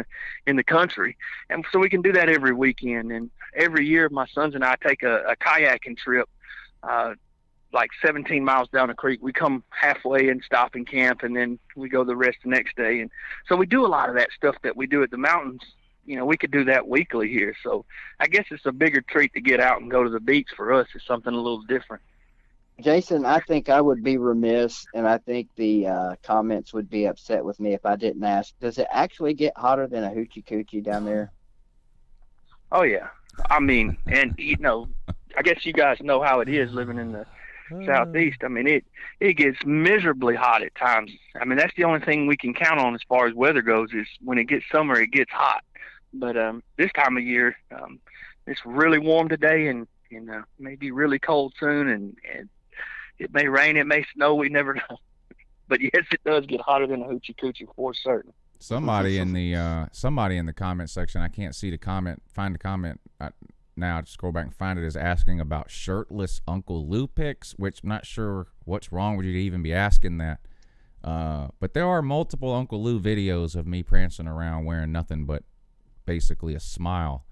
the country, and so we can do that every weekend. And every year, my sons and I take a kayaking trip. Like 17 miles down the creek. We come halfway and stop and camp, and then we go the rest the next day. And so we do a lot of that stuff that we do at the mountains. We could do that weekly here. So I guess it's a bigger treat to get out and go to the beach for us. It's something a little different. Jason, I think I would be remiss, and I think the comments would be upset with me if I didn't ask, does it actually get hotter than a hoochie coochie down there? Oh yeah. I mean, and I guess you guys know how it is living in the Southeast. I mean, it gets miserably hot at times. I mean, that's the only thing we can count on as far as weather goes is when it gets summer, it gets hot. But this time of year, it's really warm today, and may be really cold soon, and it may rain, it may snow, we never know. But yes, it does get hotter than a hoochie coochie for certain. Somebody in the comment section, I can't see the comment, find the comment now, to scroll back and find it, is asking about shirtless Uncle Lou pics, which I'm not sure what's wrong with you to even be asking that. But there are multiple Uncle Lou videos of me prancing around wearing nothing but basically a smile.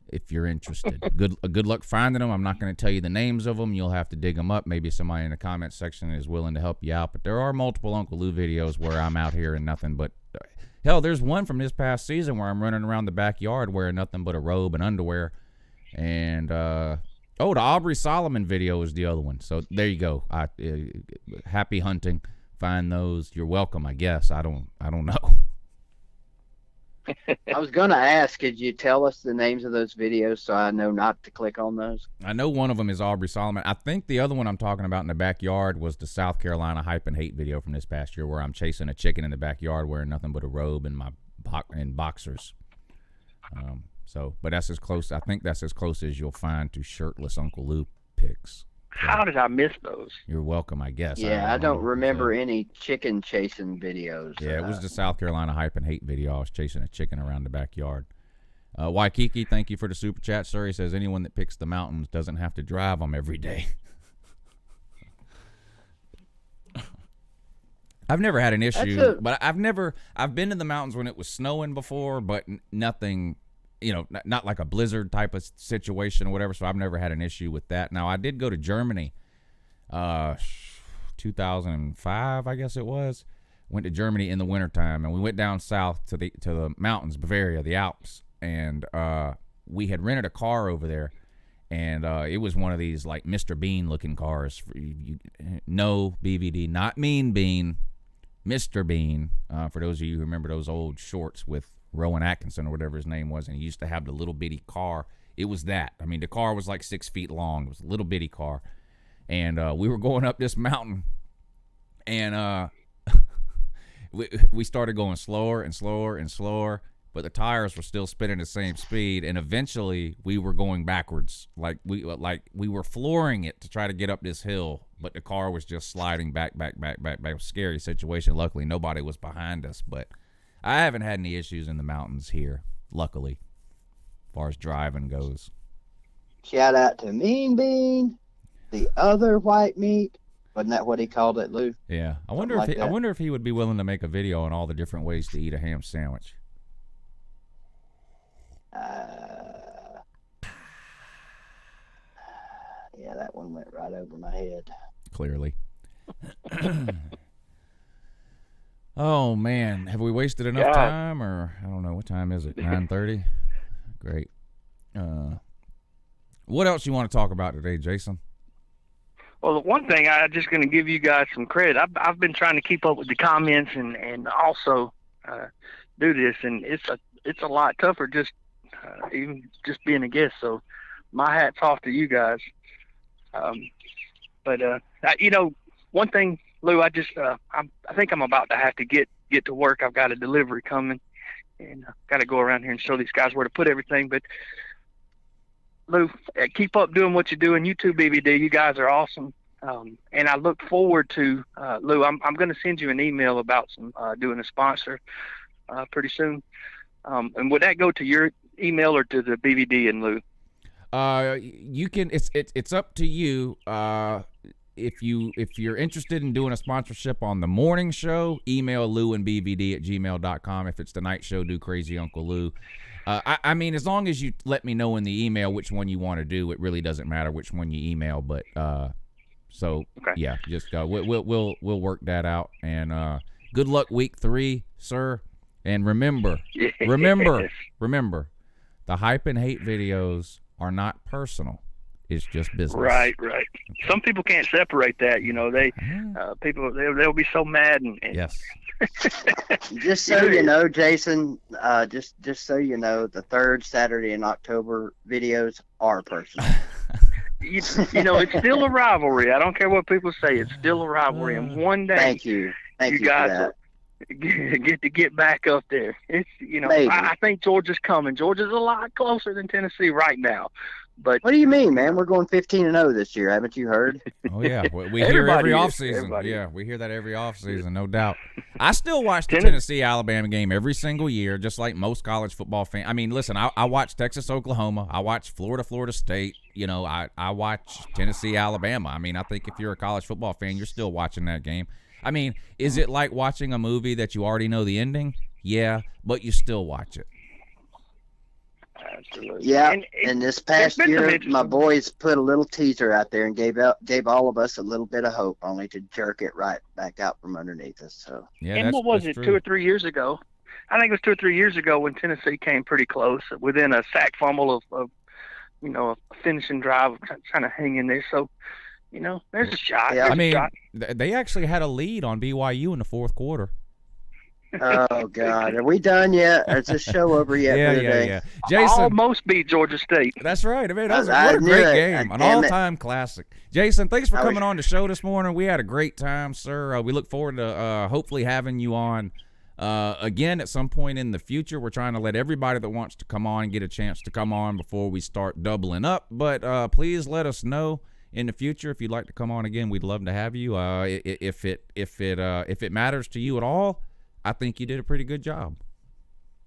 If you're interested, good luck finding them. I'm not going to tell you the names of them. You'll have to dig them up. Maybe somebody in the comment section is willing to help you out. But there are multiple Uncle Lou videos where I'm out here in nothing but hell. There's one from this past season where I'm running around the backyard wearing nothing but a robe and underwear. And the Aubrey Solomon video is the other one. So there you go. Happy hunting. Find those. You're welcome, I guess. I don't know. I was going to ask, could you tell us the names of those videos so I know not to click on those? I know one of them is Aubrey Solomon. I think the other one I'm talking about in the backyard was the South Carolina Hype and Hate video from this past year, where I'm chasing a chicken in the backyard wearing nothing but a robe and my boxers. But that's as close. I think that's as close as you'll find to shirtless Uncle Lou pics. How did I miss those? You're welcome, I guess. Yeah, I don't remember any chicken chasing videos. Yeah, it was the South Carolina Hype and Hate video. I was chasing a chicken around the backyard. Waikiki, thank you for the super chat, sir. He says anyone that picks the mountains doesn't have to drive them every day. I've never had an issue, but I've been to the mountains when it was snowing before, but nothing, not like a blizzard type of situation or whatever. So I've never had an issue with that. Now I did go to Germany, 2005, I guess it was. Went to Germany in the wintertime, and we went down south to the mountains, Bavaria, the Alps, and we had rented a car over there, and it was one of these like Mr. Bean looking cars. No BVD, not Mean Bean, Mr. Bean. For those of you who remember those old shorts with Rowan Atkinson or whatever his name was, and he used to have the little bitty car. It was that. I mean, the car was like 6 feet long. It was a little bitty car, and we were going up this mountain, and we started going slower and slower and slower, but the tires were still spinning the same speed, and eventually we were going backwards. Like we were flooring it to try to get up this hill, but the car was just sliding back. It was a scary situation. Luckily, nobody was behind us, but I haven't had any issues in the mountains here, luckily, as far as driving goes. Shout out to Mean Bean, the other white meat. Wasn't that what he called it, Lou? Yeah. I wonder if he would be willing to make a video on all the different ways to eat a ham sandwich. Yeah, that one went right over my head. Clearly. Oh, man. Have we wasted enough time? Or, I don't know. What time is it? 9:30? Great. What else you want to talk about today, Jason? Well, the one thing I'm just going to give you guys some credit. I've been trying to keep up with the comments and also do this, and it's a lot tougher just even just being a guest. So my hat's off to you guys. But one thing, Lou, I think I'm about to have to get to work. I've got a delivery coming, and got to go around here and show these guys where to put everything. But Lou, keep up doing what you're doing. You too, BBD. You guys are awesome. And I look forward to Lou. I'm going to send you an email about some doing a sponsor pretty soon. And would that go to your email or to the BBD and Lou? You can. It's up to you. If you're interested in doing a sponsorship on the morning show, email louandbvd@gmail.com. If it's the night show, do Crazy Uncle Lou. I mean, as long as you let me know in the email which one you want to do, it really doesn't matter which one you email. But okay. Yeah, just we'll work that out. And good luck week 3, sir. And remember, remember, the hype and hate videos are not personal. It's just business. Right. Okay. Some people can't separate that. They people they'll be so mad and yes. Just so you know, Jason, just so you know, the third Saturday in October videos are personal. You know, it's still a rivalry. I don't care what people say. It's still a rivalry. And one day, Thank you you for guys that. get to get back up there. It's Maybe. I think Georgia's coming. Georgia's a lot closer than Tennessee right now. But What do you mean, man? We're going 15-0 this year. Haven't you heard? Oh yeah, we hear Everybody every is. offseason. Everybody Yeah, we hear that every offseason, no doubt. I still watch the Tennessee-Alabama game every single year, just like most college football fans. I mean, listen, I watch Texas-Oklahoma. I watch Florida State. You know, I watch Tennessee-Alabama. I mean, I think if you're a college football fan, you're still watching that game. I mean, is it like watching a movie that you already know the ending? Yeah, but you still watch it. Absolutely. Yeah, And and this past been some year, interesting- my boys put a little teaser out there and gave all of us a little bit of hope, only to jerk it right back out from underneath us. So Yeah, and that's, what was that's it, true. 2 or 3 years ago? I think it was 2 or 3 years ago when Tennessee came pretty close, within a sack fumble of a finishing drive, trying to hang in there. So, there's a shot. Yeah. There's I mean, a shot. they actually had a lead on BYU in the fourth quarter. oh God, are we done yet? Is this show over yet for today? Yeah. Jason, Almost beat Georgia State. that's right. I mean, what I a knew great it. game, an Damn it. all-time classic. Jason, thanks for I was- coming on the show this morning. We had a great time, sir. We look forward to hopefully having you on again at some point in the future. We're trying to let everybody that wants to come on get a chance to come on before we start doubling up. But please let us know in the future if you'd like to come on again. We'd love to have you. If it matters to you at all, I think you did a pretty good job.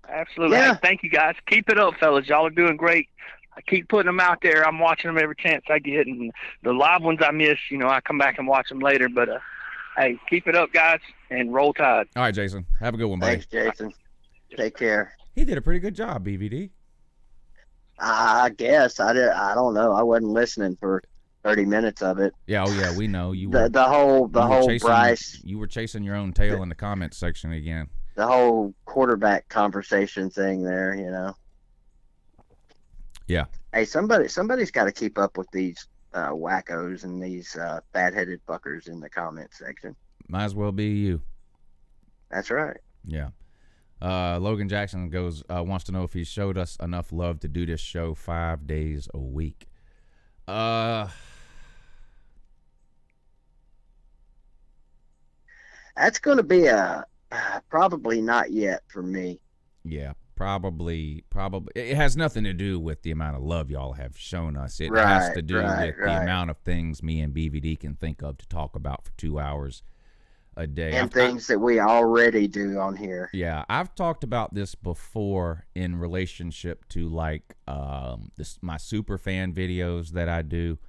Absolutely. Yeah. Hey, thank you, guys. Keep it up, fellas. Y'all are doing great. I keep putting them out there. I'm watching them every chance I get. And the live ones I miss, I come back and watch them later. But, hey, keep it up, guys, and roll Tide. All right, Jason. Have a good one, buddy. Thanks, Jason. Take care. He did a pretty good job, BVD. I guess I did. I don't know. I wasn't listening for 30 minutes of it. Yeah, oh yeah, we know you were. The whole you were chasing, Bryce, You were chasing your own tail in the comments section again. the whole quarterback conversation thing there. Yeah. Hey, somebody's got to keep up with these wackos and these bad-headed fuckers in the comment section. Might as well be you. That's right. Yeah. Logan Jackson wants to know if he showed us enough love to do this show 5 days a week. That's going to be a probably not yet for me. Yeah, probably. It has nothing to do with the amount of love y'all have shown us. It has Right, to do right, with the right. amount of things me and BVD can think of to talk about for 2 hours a day. And things that we already do on here. Yeah, I've talked about this before in relationship to like my super fan videos that I do.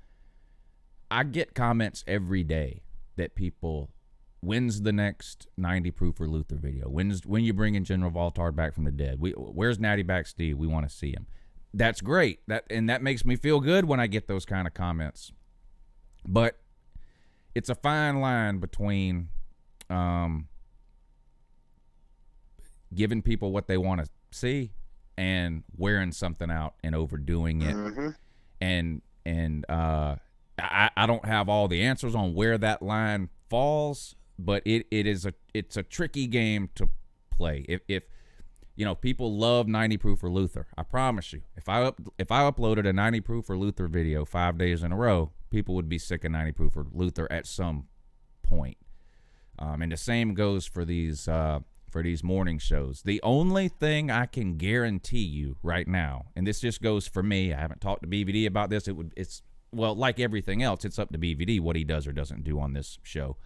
I get comments every day that people, when's the next 90 Proof or Luther video? When you bringing General Valtard back from the dead? Where's Natty Back Steve? We want to see him. That's great. That makes me feel good when I get those kind of comments. But it's a fine line between giving people what they want to see and wearing something out and overdoing it. Mm-hmm. And I don't have all the answers on where that line falls, but it's a tricky game to play. If people love 90 Proof or Luther, I promise you, if I uploaded a 90 Proof or Luther video 5 days in a row, people would be sick of 90 Proof or Luther at some point. And the same goes for these morning shows. The only thing I can guarantee you right now, and this just goes for me, I haven't talked to BVD about this. It's like everything else, it's up to BVD what he does or doesn't do on this show.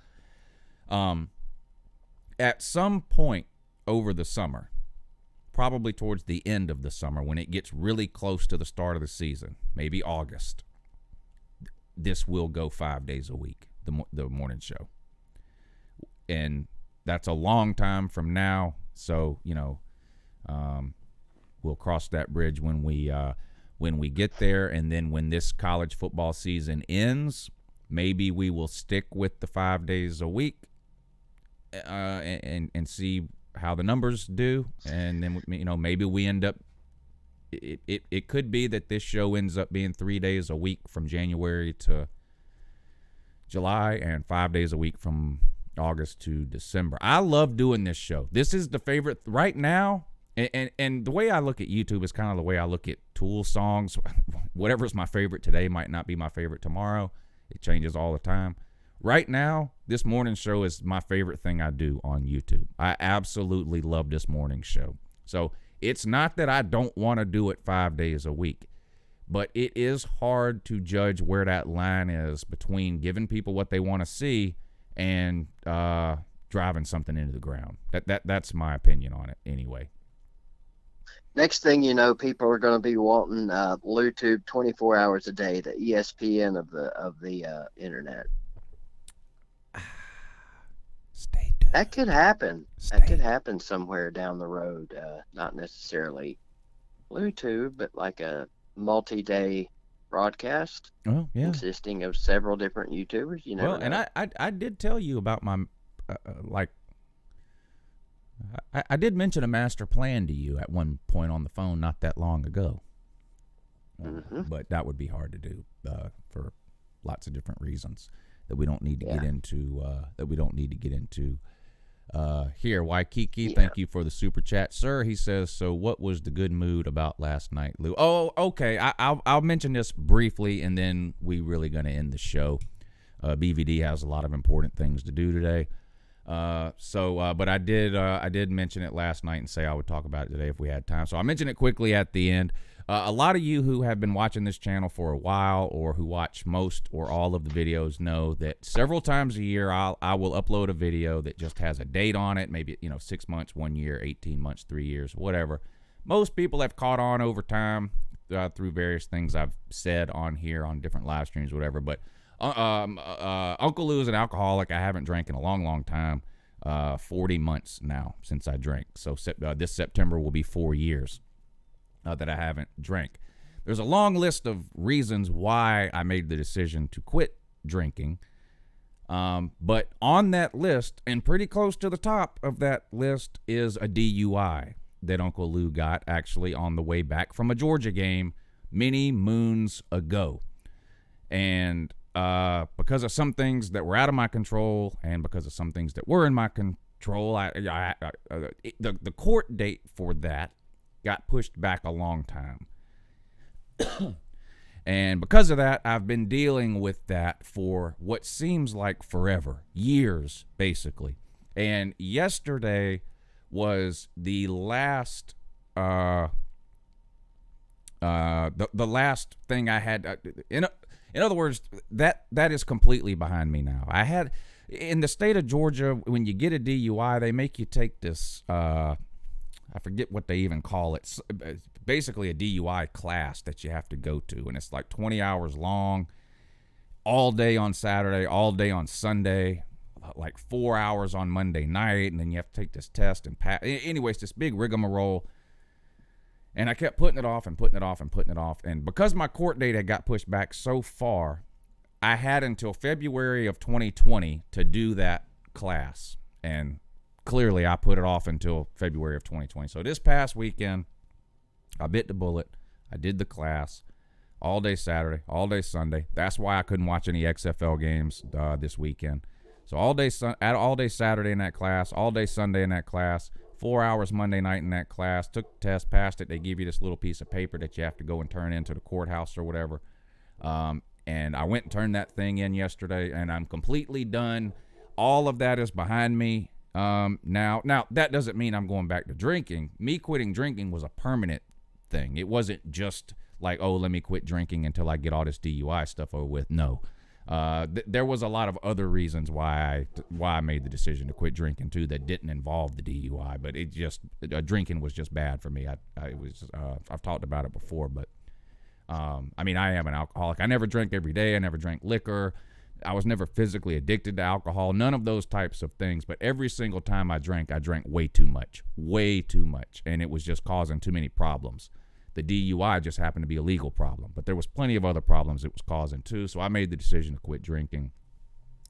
At some point over the summer, probably towards the end of the summer, when it gets really close to the start of the season, maybe August, this will go 5 days a week, the morning show. And that's a long time from now, so we'll cross that bridge when we get there. And then when this college football season ends, maybe we will stick with the 5 days a week and see how the numbers do. And then maybe we end up. It could be that this show ends up being 3 days a week from January to July and 5 days a week from August to December. I love doing this show. This is the favorite right now. And the way I look at YouTube is kind of the way I look at Tool songs. Whatever's my favorite today might not be my favorite tomorrow. It changes all the time. Right now, this morning show is my favorite thing I do on YouTube. I absolutely love this morning show. So it's not that I don't want to do it 5 days a week, but it is hard to judge where that line is between giving people what they want to see and driving something into the ground. That's my opinion on it anyway. Next thing you know, people are going to be wanting LouTube 24 hours a day, the ESPN of the internet. Stay tuned. That could happen. That could happen somewhere down the road. Not necessarily LouTube, but like a multi-day broadcast Oh, yeah. consisting of several different YouTubers. You never Well, know. and I did tell you about my I did mention a master plan to you at one point on the phone not that long ago. But that would be hard to do for lots of different reasons that we don't need to get into. Here, Waikiki, thank you for the super chat, sir. He says, "So, what was the good mood about last night, Lou?" Oh, okay. I'll mention this briefly, and then we really going to end the show. BVD has a lot of important things to do today. But I did mention it last night and say I would talk about it today if we had time. So I mentioned it quickly at the end. A lot of you who have been watching this channel for a while or who watch most or all of the videos know that several times a year I will upload a video that just has a date on it, maybe 6 months, 1 year, 18 months, 3 years, whatever. Most people have caught on over time through various things I've said on here on different live streams, whatever, but Uncle Lou is an alcoholic. I haven't drank in a long, long time. 40 months now since I drank. So this September will be 4 years that I haven't drank. There's a long list of reasons why I made the decision to quit drinking. But on that list, and pretty close to the top of that list, is a DUI that Uncle Lou got actually on the way back from a Georgia game many moons ago. And because of some things that were out of my control and because of some things that were in my control, the court date for that got pushed back a long time. And because of that, I've been dealing with that for what seems like forever, years, basically. And yesterday was the last the last thing I had in other words, that is completely behind me now. I had, in the state of Georgia, when you get a DUI, they make you take this, I forget what they even call it, basically a DUI class that you have to go to. And it's like 20 hours long, all day on Saturday, all day on Sunday, like 4 hours on Monday night. And then you have to take this test and pass. Anyways, this big rigmarole. And I kept putting it off and putting it off and putting it off. And because my court date had got pushed back so far, I had until February of 2020 to do that class. And clearly I put it off until February of 2020. So this past weekend, I bit the bullet. I did the class all day Saturday, all day Sunday. That's why I couldn't watch any XFL games this weekend. So all day Saturday in that class, all day Sunday in that class. 4 hours Monday night in that class, took the test, passed it. They give you this little piece of paper that you have to go and turn into the courthouse or whatever. And I went and turned that thing in yesterday, and I'm completely done. All of that is behind me now. Now, that doesn't mean I'm going back to drinking. Me quitting drinking was a permanent thing. It wasn't just like, oh, let me quit drinking until I get all this DUI stuff over with. No. There was a lot of other reasons why I made the decision to quit drinking too that didn't involve the DUI, but it just drinking was just bad for me. I've talked about it before, but I mean, I am an alcoholic. I never drank every day. I never drank liquor. I was never physically addicted to alcohol. None of those types of things. But every single time I drank way too much, and it was just causing too many problems. The DUI just happened to be a legal problem, but there was plenty of other problems it was causing too. So I made the decision to quit drinking.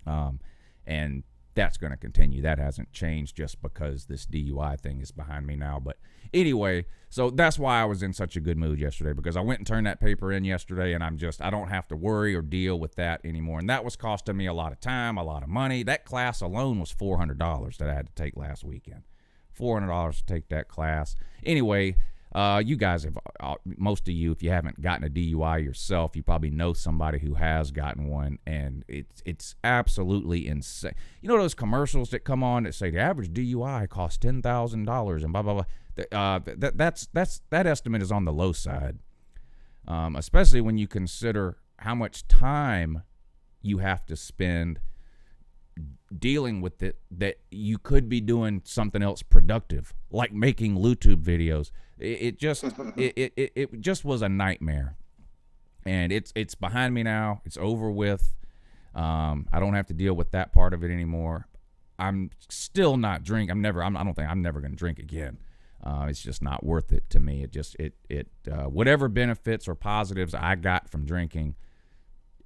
And that's going to continue. That hasn't changed just because this DUI thing is behind me now. But anyway, so that's why I was in such a good mood yesterday, because I went and turned that paper in yesterday, and I don't have to worry or deal with that anymore. And that was costing me a lot of time, a lot of money. That class alone was $400 that I had to take last weekend. $400 to take that class. Anyway, you guys have, most of you, if you haven't gotten a DUI yourself, you probably know somebody who has gotten one, and it's absolutely insane. You know those commercials that come on that say the average DUI costs $10,000 and blah blah blah. That estimate is on the low side, especially when you consider how much time you have to spend dealing with it, that you could be doing something else productive, like making YouTube videos. It just was a nightmare, and it's behind me now. It's over with. I don't have to deal with that part of it anymore. I'm still not drink. I don't think I'm never going to drink again. It's just not worth it to me. Whatever benefits or positives I got from drinking,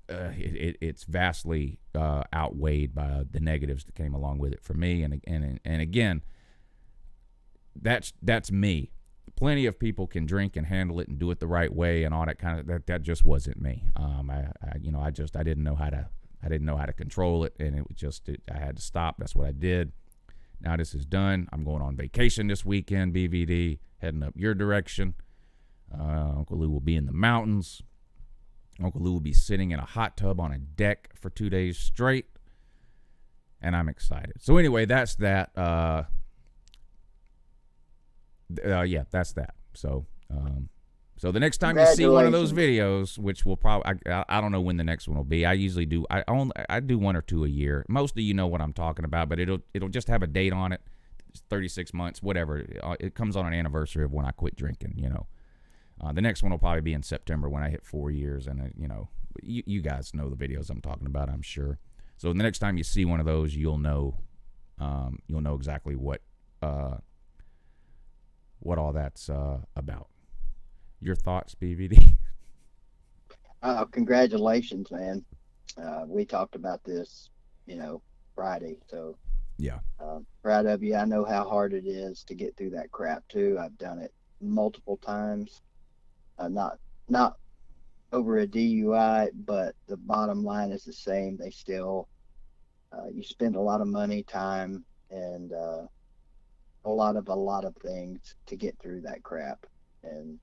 it's vastly outweighed by the negatives that came along with it for me. And again, that's me. Plenty of people can drink and handle it and do it the right way and all that kind of that just wasn't me. I didn't know how to control it, and I had to stop. That's what I did. Now this is done. I'm going on vacation this weekend, BVD, heading up your direction. Uncle Lou will be in the mountains. Uncle Lou will be sitting in a hot tub on a deck for 2 days straight, and I'm excited. So anyway, that's that. Yeah, that's that. So the next time you see one of those videos, which will probably, I don't know when the next one will be. I usually do. I do one or two a year. Most of you know what I'm talking about, but it'll just have a date on it. It's 36 months, whatever. It comes on an anniversary of when I quit drinking. The next one will probably be in September when I hit 4 years, and you guys know the videos I'm talking about, I'm sure. So the next time you see one of those, you'll know exactly what all that's about. Your thoughts, BVD? Congratulations, man. We talked about this, Friday. So yeah, proud of you. I know how hard it is to get through that crap too. I've done it multiple times. Not over a DUI, but the bottom line is the same. They still, you spend a lot of money, time, and a lot of things to get through that crap. And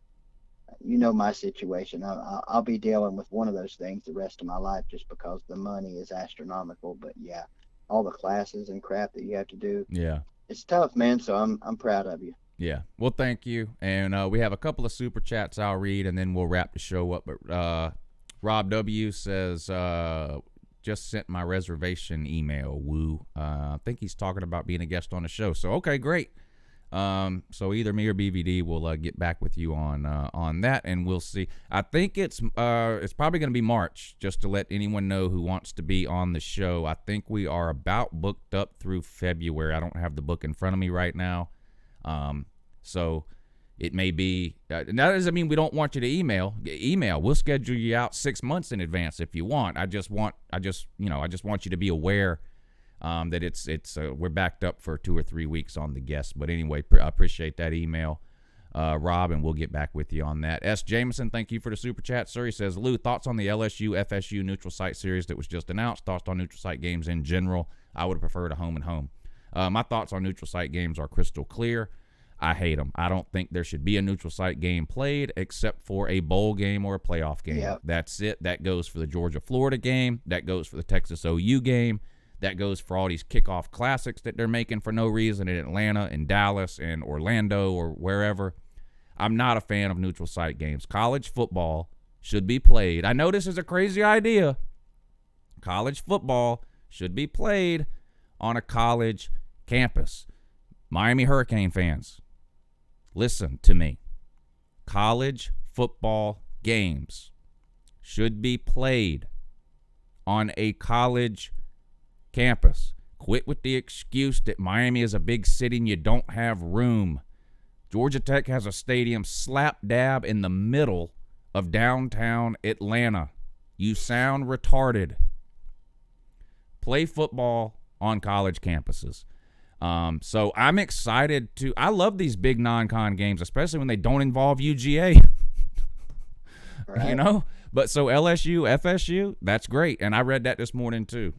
my situation. I'll be dealing with one of those things the rest of my life just because the money is astronomical. But yeah, all the classes and crap that you have to do. Yeah, it's tough, man. So I'm proud of you. Yeah. Well, thank you. And we have a couple of super chats I'll read, and then we'll wrap the show up. But Rob W says, just sent my reservation email. Woo. I think he's talking about being a guest on the show. So, okay, great. So either me or BVD will get back with you on that, and we'll see. I think it's probably going to be March, just to let anyone know who wants to be on the show. I think we are about booked up through February. I don't have the book in front of me right now. So it may be, that doesn't mean we don't want you to email. We'll schedule you out 6 months in advance if you want. I just want you to be aware, that it's we're backed up for 2 or 3 weeks on the guests. But anyway, I appreciate that email, Rob, and we'll get back with you on that. S. Jameson, thank you for the super chat, sir. He says, Lou, thoughts on the LSU FSU neutral site series that was just announced? Thoughts on neutral site games in general? I would have preferred a home and home. My thoughts on neutral site games are crystal clear. I hate them. I don't think there should be a neutral site game played except for a bowl game or a playoff game. Yep. That's it. That goes for the Georgia-Florida game. That goes for the Texas-OU game. That goes for all these kickoff classics that they're making for no reason in Atlanta and Dallas and Orlando or wherever. I'm not a fan of neutral site games. College football should be played. I know this is a crazy idea. College football should be played on a college campus. Miami Hurricane fans, listen to me. College football games should be played on a college campus. Quit with the excuse that Miami is a big city and you don't have room. Georgia Tech has a stadium slap dab in the middle of downtown Atlanta. You sound retarded. Play football on college campuses. So I'm excited I love these big non-con games, especially when they don't involve UGA. Right. You know? But so LSU, FSU, that's great. And I read that this morning too.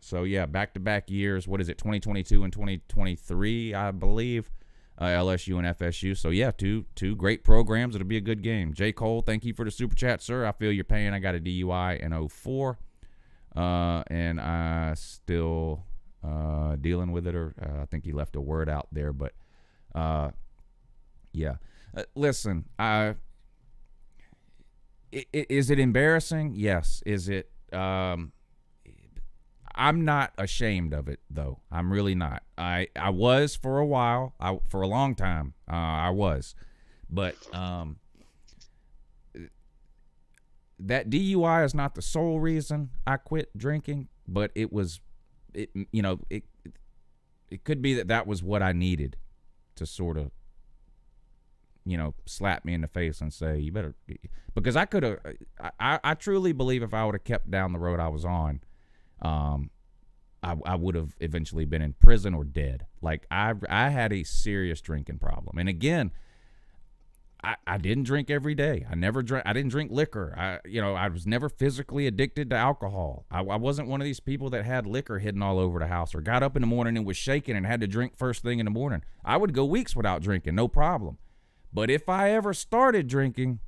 So yeah, back-to-back years. What is it, 2022 and 2023, I believe, LSU and FSU. So yeah, two great programs. It'll be a good game. J. Cole, thank you for the super chat, sir. I feel your pain. I got a DUI in 04, and I still dealing with it. Or I think he left a word out there, but yeah. Listen, is it embarrassing? Yes. Is it? I'm not ashamed of it, though. I'm really not. I was for a while. For a long time, I was. But that DUI is not the sole reason I quit drinking, but it could be that was what I needed to sort of, slap me in the face and say, you better, because I could have, I truly believe if I would have kept down the road I was on, I would have eventually been in prison or dead. Like I had a serious drinking problem. And again, I didn't drink every day. I didn't drink liquor. I was never physically addicted to alcohol. I wasn't one of these people that had liquor hidden all over the house or got up in the morning and was shaking and had to drink first thing in the morning. I would go weeks without drinking, no problem. But if I ever started drinking,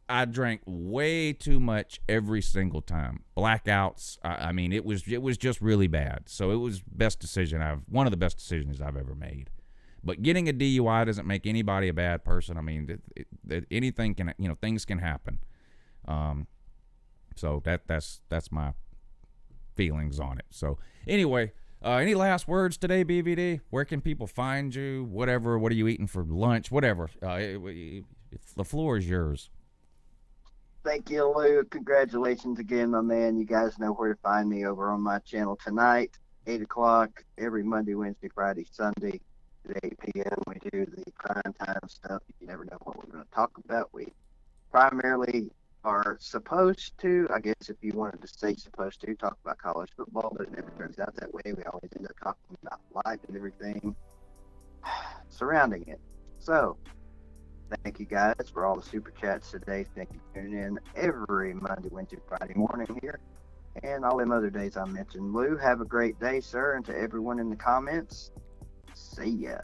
I drank way too much every single time. Blackouts. I mean, it was just really bad. So it was one of the best decisions I've ever made. But getting a DUI doesn't make anybody a bad person. I mean, anything can, things can happen. So that's my feelings on it. So anyway, any last words today, BVD? Where can people find you? Whatever. What are you eating for lunch? Whatever. The floor is yours. Thank you, Lou. Congratulations again, my man. You guys know where to find me over on my channel tonight, 8 o'clock, every Monday, Wednesday, Friday, Sunday at 8 p.m. We do the prime time stuff. You never know what we're going to talk about. We primarily are supposed to, I guess if you wanted to say supposed to, talk about college football, but it never turns out that way. We always end up talking about life and everything surrounding it. So, thank you guys for all the super chats today. Thank you for tuning in every Monday, Wednesday, Friday morning here. And all them other days I mentioned. Lou, have a great day, sir. And to everyone in the comments, see ya.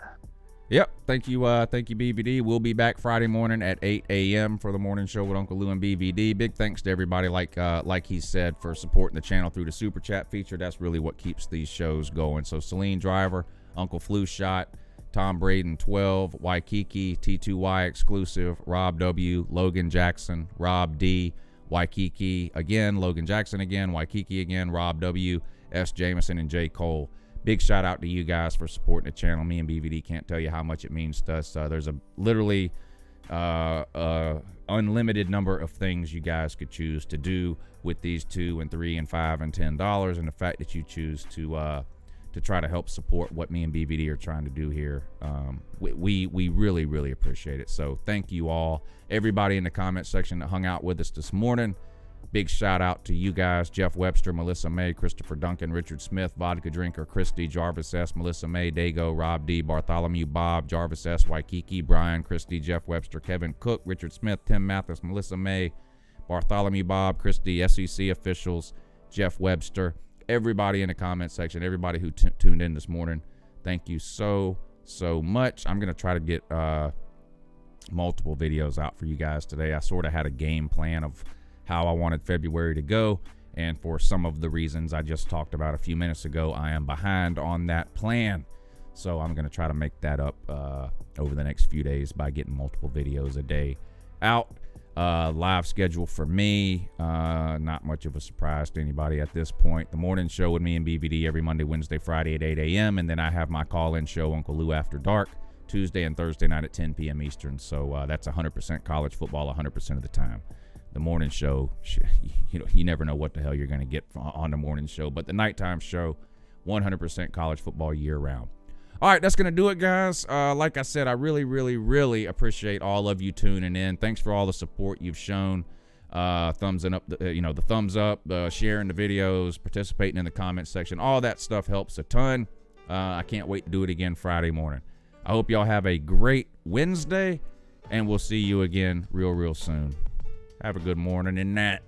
Yep. Thank you, BVD. We'll be back Friday morning at 8 a.m. for the morning show with Uncle Lou and BVD. Big thanks to everybody, like he said, for supporting the channel through the super chat feature. That's really what keeps these shows going. So Celine Driver, Uncle Flu Shot, Tom Braden 12, Waikiki, T2Y exclusive, Rob W, Logan Jackson, Rob D, Waikiki again, Logan Jackson again, Waikiki again, Rob W, S Jameson, and J Cole. Big shout out to you guys for supporting the channel. Me and BVD can't tell you how much it means to us. There's a literally unlimited number of things you guys could choose to do with these $2 and $3 and $5 and $10, and the fact that you choose to try to help support what me and BVD are trying to do here, we really, really appreciate it. So thank you all, everybody in the comment section that hung out with us this morning. Big shout out to you guys: Jeff Webster, Melissa May, Christopher Duncan, Richard Smith, Vodka Drinker, Christy, Jarvis S, Melissa May, Dago, Rob D, Bartholomew Bob, Jarvis S, Waikiki, Brian, Christy, Jeff Webster, Kevin Cook, Richard Smith, Tim Mathis, Melissa May, Bartholomew Bob, Christy, SEC officials, Jeff Webster, everybody in the comment section, everybody who tuned in this morning. Thank you so much. I'm going to try to get multiple videos out for you guys today. I sort of had a game plan of how I wanted February to go, and for some of the reasons I just talked about a few minutes ago, I am behind on that plan. So I'm going to try to make that up over the next few days by getting multiple videos a day out. Live schedule for me, not much of a surprise to anybody at this point. The morning show with me and BVD every Monday, Wednesday, Friday at 8 a.m. And then I have my call-in show, Uncle Lou After Dark, Tuesday and Thursday night at 10 p.m. Eastern. So that's 100% college football 100% of the time. The morning show, you never know what the hell you're going to get on the morning show. But the nighttime show, 100% college football year-round. All right, that's going to do it, guys. Like I said, I really, really, really appreciate all of you tuning in. Thanks for all the support you've shown thumbsing up, the thumbs up, sharing the videos, participating in the comment section. All that stuff helps a ton. I can't wait to do it again Friday morning. I hope y'all have a great Wednesday, and we'll see you again real soon. Have a good morning in that.